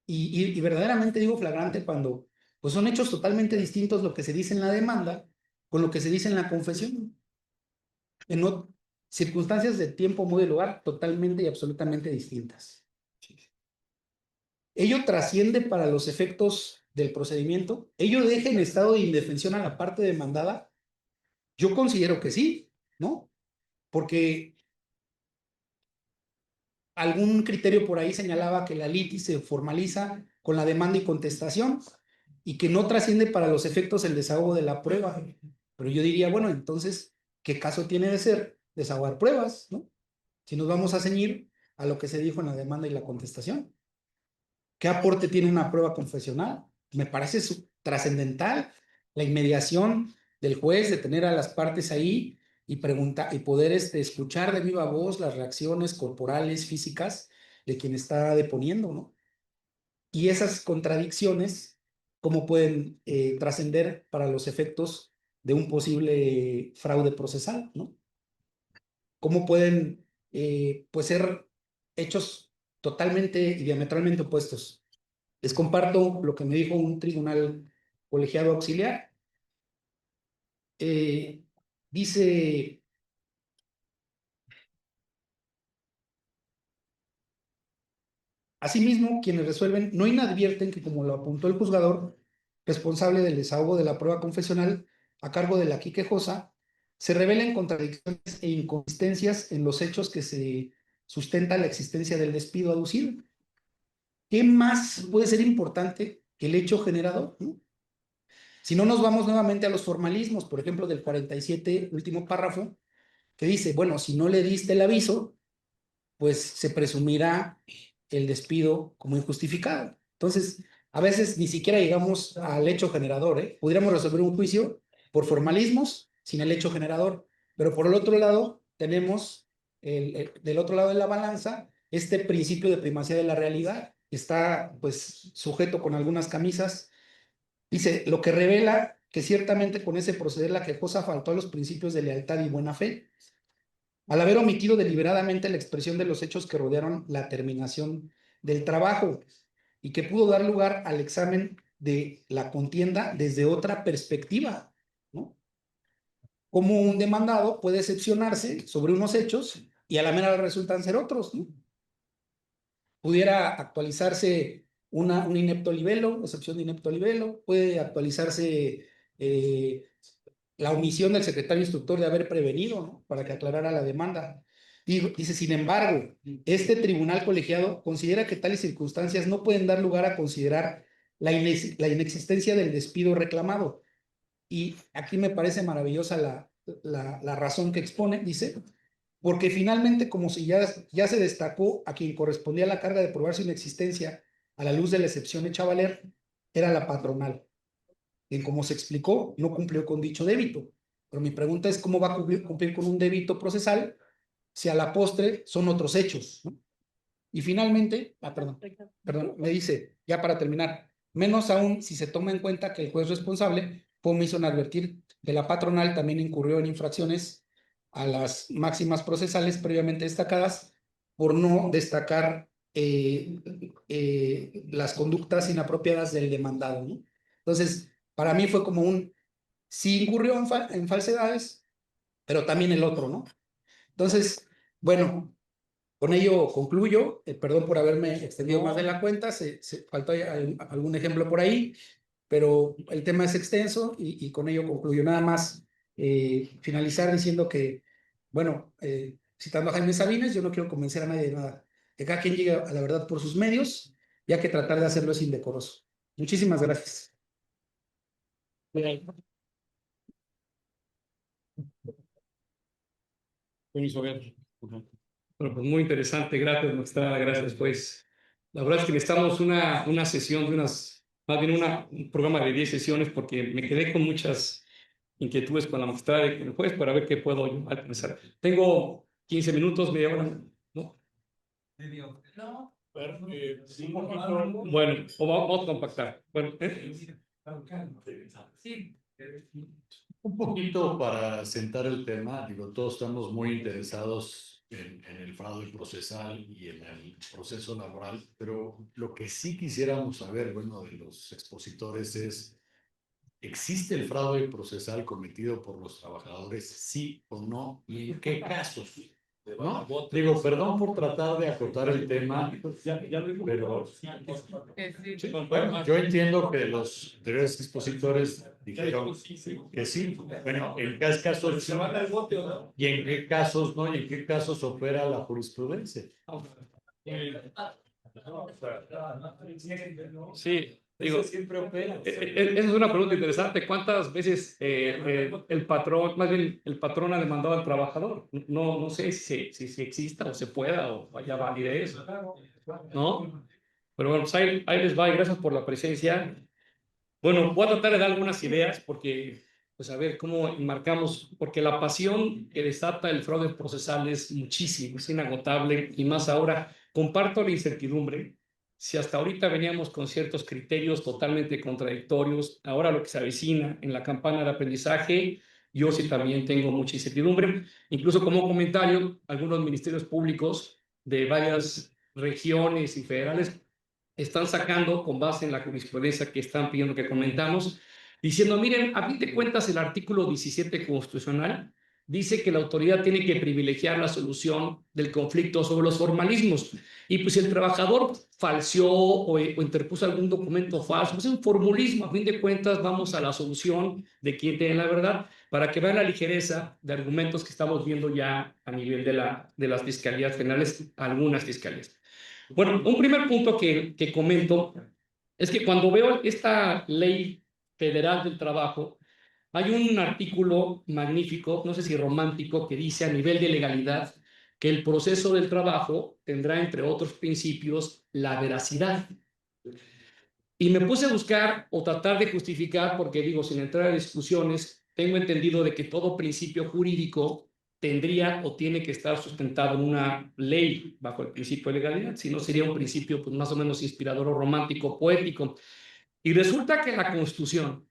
[SPEAKER 4] Y verdaderamente digo flagrante cuando pues son hechos totalmente distintos lo que se dice en la demanda con lo que se dice en la confesión. En circunstancias de tiempo, modo y lugar totalmente y absolutamente distintas. Ello trasciende para los efectos del procedimiento. Ello deja en estado de indefensión a la parte demandada. Yo considero que sí, ¿no? Porque algún criterio por ahí señalaba que la litis se formaliza con la demanda y contestación y que no trasciende para los efectos el desahogo de la prueba. Pero yo diría, bueno, entonces, ¿qué caso tiene de ser desahogar pruebas, ¿no? Si nos vamos a ceñir a lo que se dijo en la demanda y la contestación. ¿Qué aporte tiene una prueba confesional? Me parece trascendental la inmediación del juez de tener a las partes ahí y preguntar y poder escuchar de viva voz las reacciones corporales, físicas de quien está deponiendo, ¿no? Y esas contradicciones, ¿cómo pueden trascender para los efectos de un posible fraude procesal, ¿no? ¿Cómo pueden pues ser hechos totalmente y diametralmente opuestos? Les comparto lo que me dijo un tribunal colegiado auxiliar. Dice, asimismo, quienes resuelven no inadvierten que, como lo apuntó el juzgador responsable del desahogo de la prueba confesional a cargo de la aquí quejosa, se revelen contradicciones e inconsistencias en los hechos que se sustenta la existencia del despido aducido. ¿Qué más puede ser importante que el hecho generador, ¿no? Si no nos vamos nuevamente a los formalismos, por ejemplo, del 47, último párrafo, que dice, bueno, si no le diste el aviso, pues se presumirá el despido como injustificado. Entonces, a veces ni siquiera llegamos al hecho generador, ¿eh? Pudiéramos resolver un juicio por formalismos sin el hecho generador, pero por el otro lado tenemos, del otro lado de la balanza, este principio de primacía de la realidad, que está pues sujeto con algunas camisas. Dice, lo que revela que ciertamente con ese proceder la quejosa faltó a los principios de lealtad y buena fe, al haber omitido deliberadamente la expresión de los hechos que rodearon la terminación del trabajo y que pudo dar lugar al examen de la contienda desde otra perspectiva, ¿no? Cómo un demandado puede excepcionarse sobre unos hechos y a la mera resultan ser otros, ¿no? Pudiera actualizarse un inepto libelo, excepción de inepto libelo, puede actualizarse la omisión del secretario instructor de haber prevenido, ¿no? Para que aclarara la demanda. Dice, sin embargo, este tribunal colegiado considera que tales circunstancias no pueden dar lugar a considerar la inexistencia del despido reclamado. Y aquí me parece maravillosa la razón que expone, dice, porque finalmente, como si ya se destacó a quien correspondía la carga de probar su inexistencia a la luz de la excepción hecha valer, era la patronal. En como se explicó, no cumplió con dicho débito. Pero mi pregunta es, ¿cómo va a cumplir con un débito procesal si a la postre son otros hechos, ¿no? Y finalmente, perdón, me dice, ya para terminar, menos aún si se toma en cuenta que el juez responsable fue omiso en advertir que la patronal también incurrió en infracciones a las máximas procesales previamente destacadas por no destacar las conductas inapropiadas del demandado, ¿no? Entonces, para mí fue como sí incurrió en falsedades, pero también el otro, ¿no? Entonces, bueno, con ello concluyo. Perdón por haberme extendido más de la cuenta, se faltó algún ejemplo por ahí, pero el tema es extenso y con ello concluyo. Nada más finalizar diciendo que, bueno, citando a Jaime Sabines, yo no quiero convencer a nadie de nada, que cada quien llegue a la verdad por sus medios, ya que tratar de hacerlo es indecoroso. Muchísimas gracias.
[SPEAKER 2] Permiso, ver. Bueno, pues muy interesante, gracias, magistrada, gracias, pues. La verdad es que necesitamos una sesión de más bien un programa de 10 sesiones, porque me quedé con muchas inquietudes con la magistrada y con el juez para ver qué puedo yo alcanzar. Tengo 15 minutos, media hora, ¿no?
[SPEAKER 3] No.
[SPEAKER 2] Sí, un poquito. Bueno, vamos a compactar. Bueno,
[SPEAKER 3] Sí.
[SPEAKER 1] Un poquito para sentar el tema, digo, todos estamos muy interesados en el fraude procesal y en el proceso laboral, pero lo que sí quisiéramos saber, bueno, de los expositores es, ¿existe el fraude procesal cometido por los trabajadores, sí o no? ¿Y en qué casos? ¿No? Digo, perdón por tratar de acotar el tema, pero bueno, yo entiendo que los anteriores expositores dijeron que sí. Bueno, ¿en qué casos sí? ¿Y en qué casos no? ¿Y en qué casos opera la jurisprudencia?
[SPEAKER 2] sí, digo, esa es una pregunta interesante. ¿Cuántas veces el patrón, más bien el patrón ha demandado al trabajador? No sé si exista o se pueda o haya validez, ¿no? Pero bueno, pues ahí les va y gracias por la presencia. Bueno, voy a tratar de dar algunas ideas porque, pues a ver cómo enmarcamos, porque la pasión que desata el fraude procesal es muchísimo, es inagotable y más ahora. Comparto la incertidumbre. Si hasta ahorita veníamos con ciertos criterios totalmente contradictorios, ahora lo que se avecina en la campana de aprendizaje, yo sí también tengo mucha incertidumbre. Incluso como comentario, algunos ministerios públicos de varias regiones y federales están sacando con base en la jurisprudencia que están pidiendo que comentamos, diciendo, miren, a fin de cuentas el artículo 17 constitucional dice que la autoridad tiene que privilegiar la solución del conflicto sobre los formalismos. Y pues si el trabajador falseó o interpuso algún documento falso, pues es un formulismo. A fin de cuentas vamos a la solución de quien tiene la verdad, para que vean la ligereza de argumentos que estamos viendo ya a nivel de las fiscalías generales, algunas fiscalías. Bueno, un primer punto que comento es que cuando veo esta ley federal del trabajo, hay un artículo magnífico, no sé si romántico, que dice a nivel de legalidad, que el proceso del trabajo tendrá, entre otros principios, la veracidad. Y me puse a buscar o tratar de justificar, porque digo, sin entrar a discusiones, tengo entendido de que todo principio jurídico tendría o tiene que estar sustentado en una ley bajo el principio de legalidad, si no sería un principio pues, más o menos inspirador o romántico, poético. Y resulta que la Constitución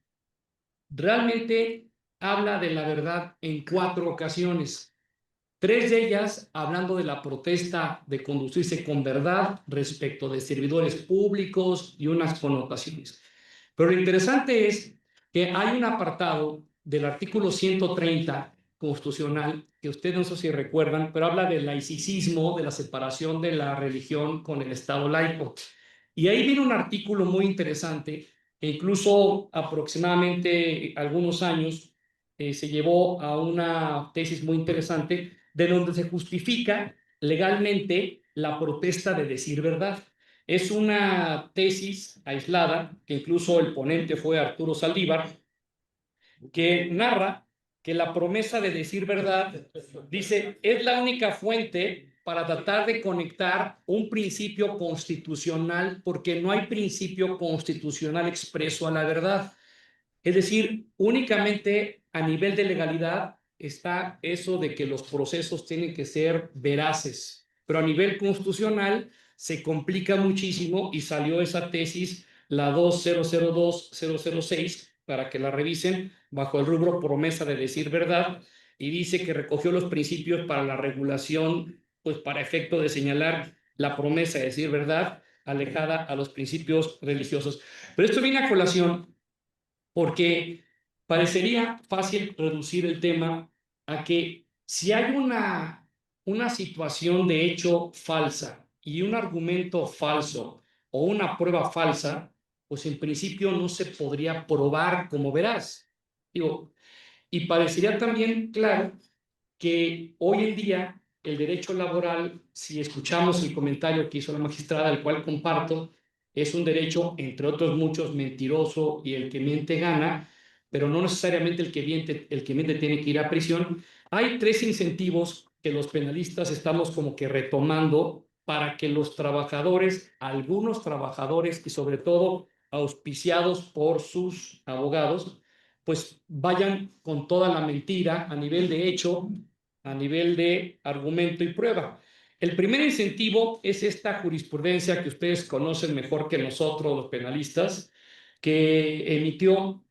[SPEAKER 2] realmente habla de la verdad en 4 ocasiones. 3 de ellas hablando de la protesta de conducirse con verdad respecto de servidores públicos y unas connotaciones. Pero lo interesante es que hay un apartado del artículo 130 constitucional, que ustedes no sé si recuerdan, pero habla del laicismo, de la separación de la religión con el Estado laico. Y ahí viene un artículo muy interesante, que incluso aproximadamente algunos años se llevó a una tesis muy interesante, de donde se justifica legalmente la protesta de decir verdad. Es una tesis aislada, que incluso el ponente fue Arturo Saldívar, que narra que la promesa de decir verdad, dice, es la única fuente para tratar de conectar un principio constitucional, porque no hay principio constitucional expreso a la verdad. Es decir, únicamente a nivel de legalidad está eso de que los procesos tienen que ser veraces, pero a nivel constitucional se complica muchísimo y salió esa tesis, la 2002-006, para que la revisen bajo el rubro promesa de decir verdad, y dice que recogió los principios para la regulación, pues para efecto de señalar la promesa de decir verdad alejada a los principios religiosos. Pero esto viene a colación porque parecería fácil reducir el tema a que si hay una situación de hecho falsa y un argumento falso o una prueba falsa, pues en principio no se podría probar como verás. Digo, y parecería también claro que hoy en día el derecho laboral, si escuchamos el comentario que hizo la magistrada, el cual comparto, es un derecho, entre otros muchos, mentiroso y el que miente gana, pero no necesariamente el que miente tiene que ir a prisión. Hay 3 incentivos que los penalistas estamos como que retomando para que los trabajadores, algunos trabajadores y sobre todo auspiciados por sus abogados, pues vayan con toda la mentira a nivel de hecho, a nivel de argumento y prueba. El primer incentivo es esta jurisprudencia que ustedes conocen mejor que nosotros, los penalistas, que emitió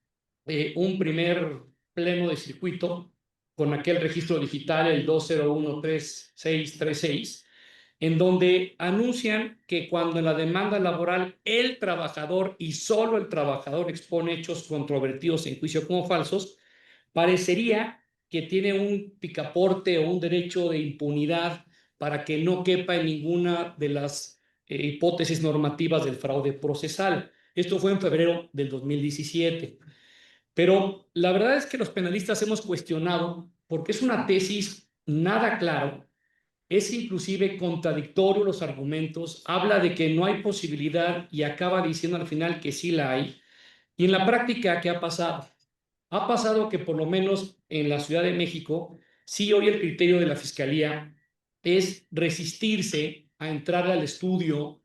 [SPEAKER 2] un primer pleno de circuito con aquel registro digital, el 2013636, en donde anuncian que cuando en la demanda laboral el trabajador y solo el trabajador expone hechos controvertidos en juicio como falsos, parecería que tiene un picaporte o un derecho de impunidad para que no quepa en ninguna de las hipótesis normativas del fraude procesal. Esto fue en febrero del 2017. Pero la verdad es que los penalistas hemos cuestionado, porque es una tesis nada clara, es inclusive contradictorio los argumentos, habla de que no hay posibilidad y acaba diciendo al final que sí la hay. Y en la práctica, ¿qué ha pasado? Ha pasado que por lo menos en la Ciudad de México, sí hoy el criterio de la Fiscalía es resistirse a entrar al estudio,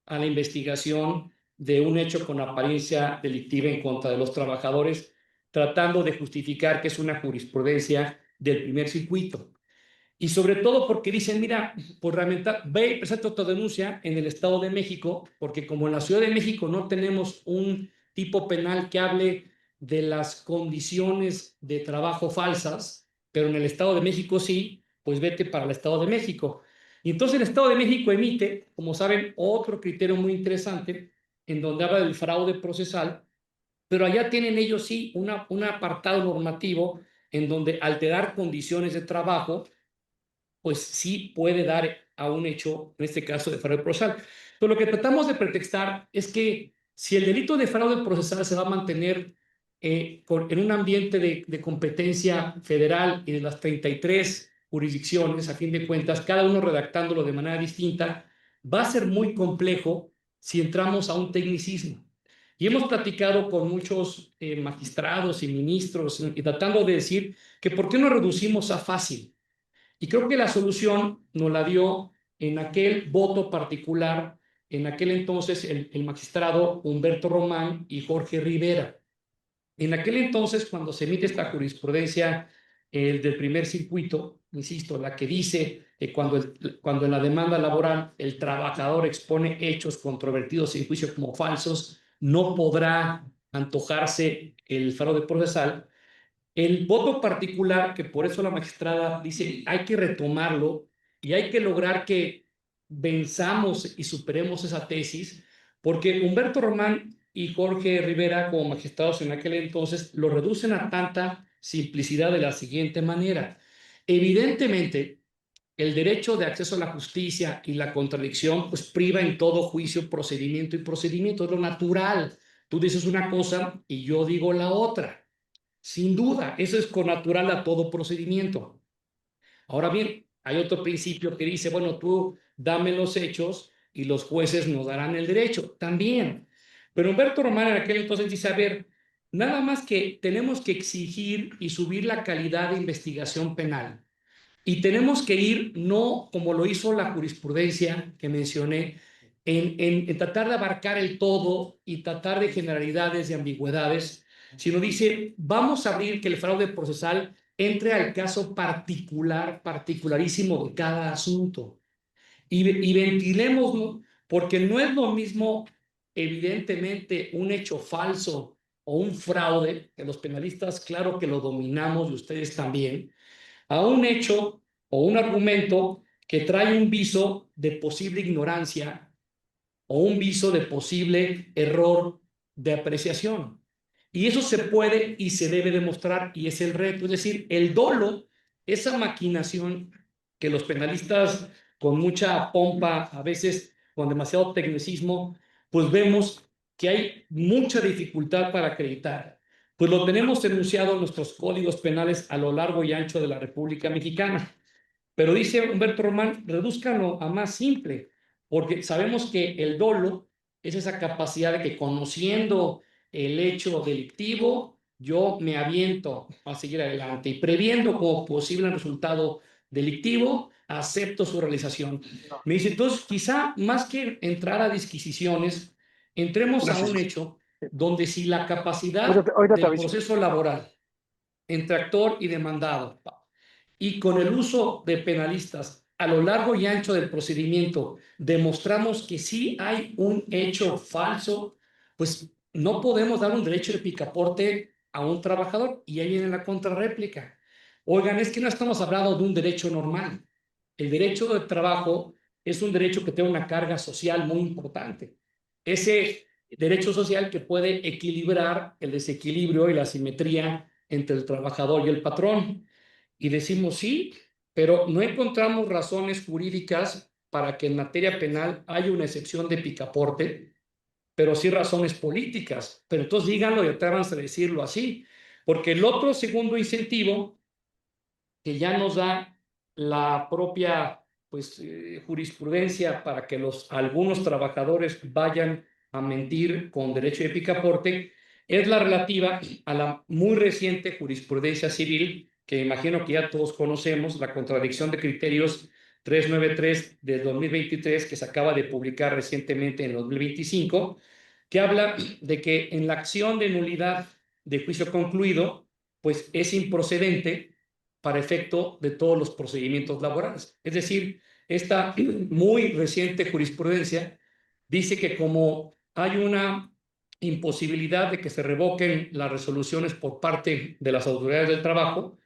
[SPEAKER 2] a la investigación de un hecho con apariencia delictiva en contra de los trabajadores, tratando de justificar que es una jurisprudencia del primer circuito. Y sobre todo porque dicen, mira, pues realmente ve y presenta tu denuncia en el Estado de México, porque como en la Ciudad de México no tenemos un tipo penal que hable de las condiciones de trabajo falsas, pero en el Estado de México sí, pues vete para el Estado de México. Y entonces el Estado de México emite, como saben, otro criterio muy interesante en donde habla del fraude procesal, pero allá tienen ellos sí un apartado normativo en donde alterar condiciones de trabajo pues sí puede dar a un hecho, en este caso de fraude procesal. Pero lo que tratamos de pretextar es que si el delito de fraude procesal se va a mantener en un ambiente de competencia federal y de las 33 jurisdicciones, a fin de cuentas, cada uno redactándolo de manera distinta, va a ser muy complejo si entramos a un tecnicismo. Y hemos platicado con muchos magistrados y ministros y tratando de decir que por qué no reducimos a fácil. Y creo que la solución nos la dio en aquel voto particular, en aquel entonces el magistrado Humberto Román y Jorge Rivera. En aquel entonces, cuando se emite esta jurisprudencia del primer circuito, insisto, la que dice que cuando en la demanda laboral el trabajador expone hechos controvertidos en juicio como falsos, no podrá antojarse el fraude procesal. El voto particular, que por eso la magistrada dice hay que retomarlo y hay que lograr que venzamos y superemos esa tesis, porque Humberto Román y Jorge Rivera, como magistrados en aquel entonces, lo reducen a tanta simplicidad de la siguiente manera. Evidentemente, el derecho de acceso a la justicia y la contradicción pues priva en todo juicio, procedimiento y procedimiento, es lo natural. Tú dices una cosa y yo digo la otra. Sin duda, eso es connatural a todo procedimiento. Ahora bien, hay otro principio que dice, bueno, tú dame los hechos y los jueces nos darán el derecho. También. Pero Humberto Román en aquel entonces dice, a ver, nada más que tenemos que exigir y subir la calidad de investigación penal. Y tenemos que ir, no como lo hizo la jurisprudencia que mencioné, en tratar de abarcar el todo y tratar de generalidades y ambigüedades, sino dice, vamos a abrir que el fraude procesal entre al caso particular, particularísimo de cada asunto. Y ventilemos, ¿no? Porque no es lo mismo, evidentemente, un hecho falso o un fraude, que los penalistas, claro que lo dominamos y ustedes también, a un hecho o un argumento que trae un viso de posible ignorancia o un viso de posible error de apreciación. Y eso se puede y se debe demostrar y es el reto. Es decir, el dolo, esa maquinación que los penalistas con mucha pompa, a veces con demasiado tecnicismo, pues vemos que hay mucha dificultad para acreditar. Pues lo tenemos enunciado en nuestros códigos penales a lo largo y ancho de la República Mexicana. Pero dice Humberto Román, redúzcanlo a más simple, porque sabemos que el dolo es esa capacidad de que conociendo el hecho delictivo, yo me aviento a seguir adelante y previendo como posible resultado delictivo, acepto su realización. Me dice, entonces, quizá más que entrar a disquisiciones, entremos a un hecho donde si la capacidad del proceso laboral entre actor y demandado y con el uso de penalistas a lo largo y ancho del procedimiento demostramos que sí hay un hecho falso, pues no podemos dar un derecho de picaporte a un trabajador. Y ahí viene la contrarréplica. Oigan, es que no estamos hablando de un derecho normal. El derecho de trabajo es un derecho que tiene una carga social muy importante. Ese derecho social que puede equilibrar el desequilibrio y la asimetría entre el trabajador y el patrón. Y decimos sí, pero no encontramos razones jurídicas para que en materia penal haya una excepción de picaporte, pero sí razones políticas. Pero entonces díganlo y atrévanse a decirlo así, porque el otro segundo incentivo que ya nos da la propia pues, jurisprudencia para que algunos trabajadores vayan a mentir con derecho de picaporte es la relativa a la muy reciente jurisprudencia civil que imagino que ya todos conocemos, la contradicción de criterios 393 de 2023 que se acaba de publicar recientemente en 2025, que habla de que en la acción de nulidad de juicio concluido, pues es improcedente para efecto de todos los procedimientos laborales. Es decir, esta muy reciente jurisprudencia dice que como hay una imposibilidad de que se revoquen las resoluciones por parte de las autoridades del trabajo,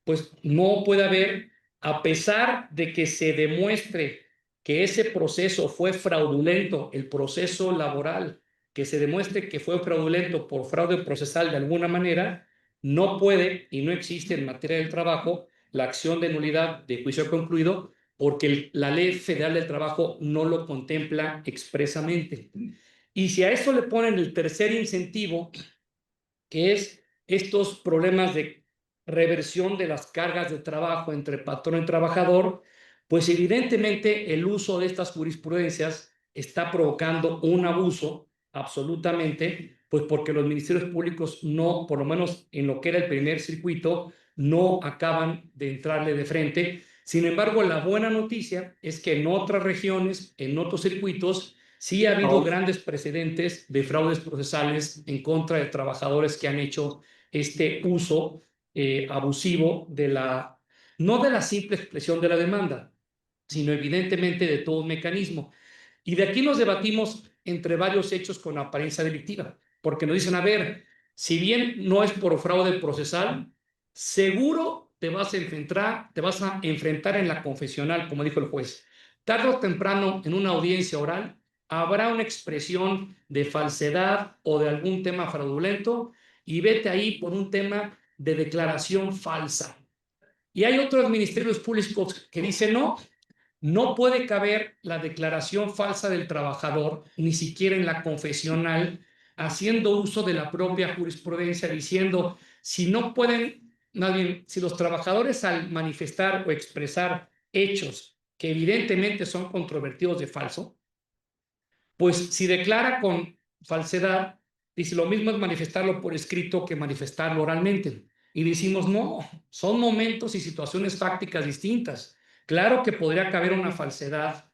[SPEAKER 2] pues no puede haber, a pesar de que se demuestre que ese proceso fue fraudulento, el proceso laboral, que se demuestre que fue fraudulento por fraude procesal de alguna manera, no puede y no existe en materia del trabajo la acción de nulidad de juicio concluido porque la Ley Federal del Trabajo no lo contempla expresamente. Y si a eso le ponen el tercer incentivo, que es estos problemas de reversión de las cargas de trabajo entre patrón y trabajador, pues evidentemente el uso de estas jurisprudencias está provocando un abuso absolutamente, pues porque los ministerios públicos no, por lo menos en lo que era el primer circuito, no acaban de entrarle de frente, Sin embargo, la buena noticia es que en otras regiones, en otros circuitos, sí ha habido grandes precedentes de fraudes procesales en contra de trabajadores que han hecho este uso abusivo no de la simple expresión de la demanda, sino evidentemente de todo un mecanismo. Y de aquí nos debatimos entre varios hechos con apariencia delictiva, porque nos dicen, a ver, si bien no es por fraude procesal, seguro te vas a enfrentar en la confesional, como dijo el juez. Tarde o temprano, en una audiencia oral, habrá una expresión de falsedad o de algún tema fraudulento y vete ahí por un tema de declaración falsa. Y hay otros ministerios públicos que dicen, no puede caber la declaración falsa del trabajador, ni siquiera en la confesional, haciendo uso de la propia jurisprudencia, diciendo, si no pueden, más bien, si los trabajadores al manifestar o expresar hechos que evidentemente son controvertidos de falso, pues si declara con falsedad, dice lo mismo es manifestarlo por escrito que manifestarlo oralmente. Y decimos, no, son momentos y situaciones fácticas distintas. Claro que podría caber una falsedad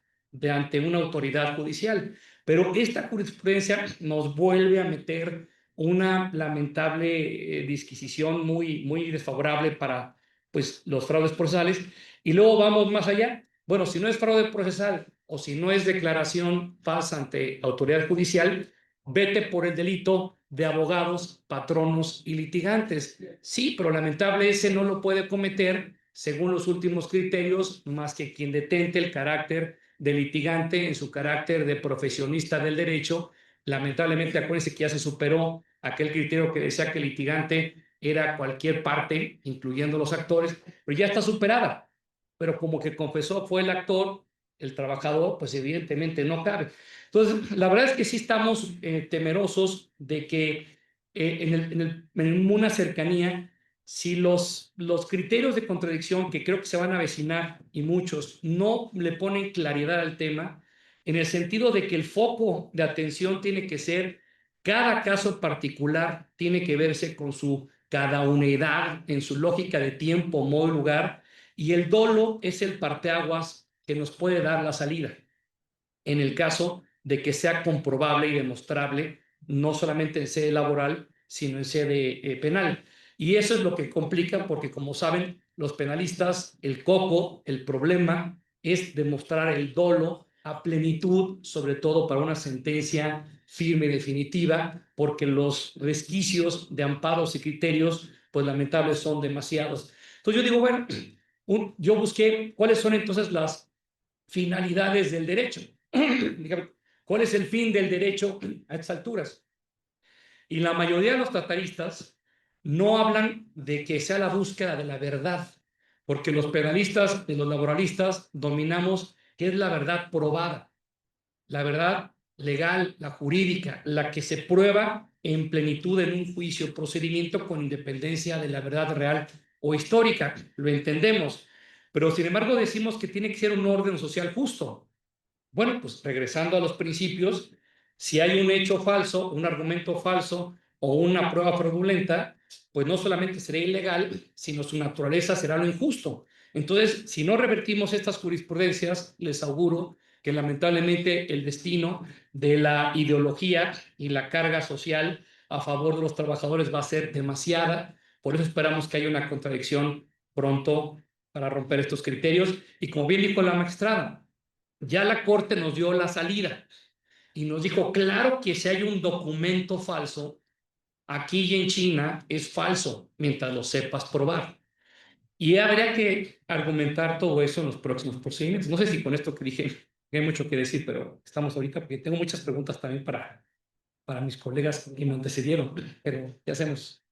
[SPEAKER 2] ante una autoridad judicial, pero esta jurisprudencia nos vuelve a meter una lamentable disquisición muy desfavorable para pues, los fraudes procesales. Y luego vamos más allá. Bueno, si no es fraude procesal o si no es declaración falsa ante autoridad judicial, vete por el delito de abogados, patronos y litigantes. Sí, pero lamentable ese no lo puede cometer según los últimos criterios más que quien detente el carácter de litigante en su carácter de profesionista del derecho. Lamentablemente, acuérdense que ya se superó aquel criterio que decía que el litigante era cualquier parte, incluyendo los actores, pero ya está superada. Pero como que confesó fue el actor, el trabajador, pues evidentemente no cabe. Entonces, la verdad es que sí estamos temerosos de que en una cercanía, si los criterios de contradicción que creo que se van a avecinar y muchos no le ponen claridad al tema, en el sentido de que el foco de atención tiene que ser cada caso particular, tiene que verse con su cada unidad en su lógica de tiempo, modo y lugar, y el dolo es el parteaguas que nos puede dar la salida en el caso de que sea comprobable y demostrable, no solamente en sede laboral, sino en sede penal. Y eso es lo que complica porque, como saben, los penalistas, el coco, el problema es demostrar el dolo a plenitud, sobre todo para una sentencia firme y definitiva, porque los resquicios de amparos y criterios, pues lamentables, son demasiados. Entonces yo digo, bueno, yo busqué cuáles son entonces las finalidades del derecho. ¿Cuál es el fin del derecho a estas alturas? Y la mayoría de los trataristas no hablan de que sea la búsqueda de la verdad, porque los penalistas y los laboralistas dominamos qué es la verdad probada, la verdad legal, la jurídica, la que se prueba en plenitud en un juicio, procedimiento con independencia de la verdad real o histórica. Lo entendemos, pero sin embargo decimos que tiene que ser un orden social justo. Bueno, pues regresando a los principios, si hay un hecho falso, un argumento falso o una prueba fraudulenta, pues no solamente será ilegal, sino su naturaleza será lo injusto. Entonces, si no revertimos estas jurisprudencias, les auguro que lamentablemente el destino de la ideología y la carga social a favor de los trabajadores va a ser demasiada. Por eso esperamos que haya una contradicción pronto para romper estos criterios. Y como bien dijo la magistrada, ya la Corte nos dio la salida y nos dijo, claro que si hay un documento falso, aquí y en China es falso, mientras lo sepas probar. Y habría que argumentar todo eso en los próximos procedimientos. No sé si con esto que dije hay mucho que decir, pero estamos ahorita porque tengo muchas preguntas también para mis colegas que me antecedieron, pero ¿qué hacemos?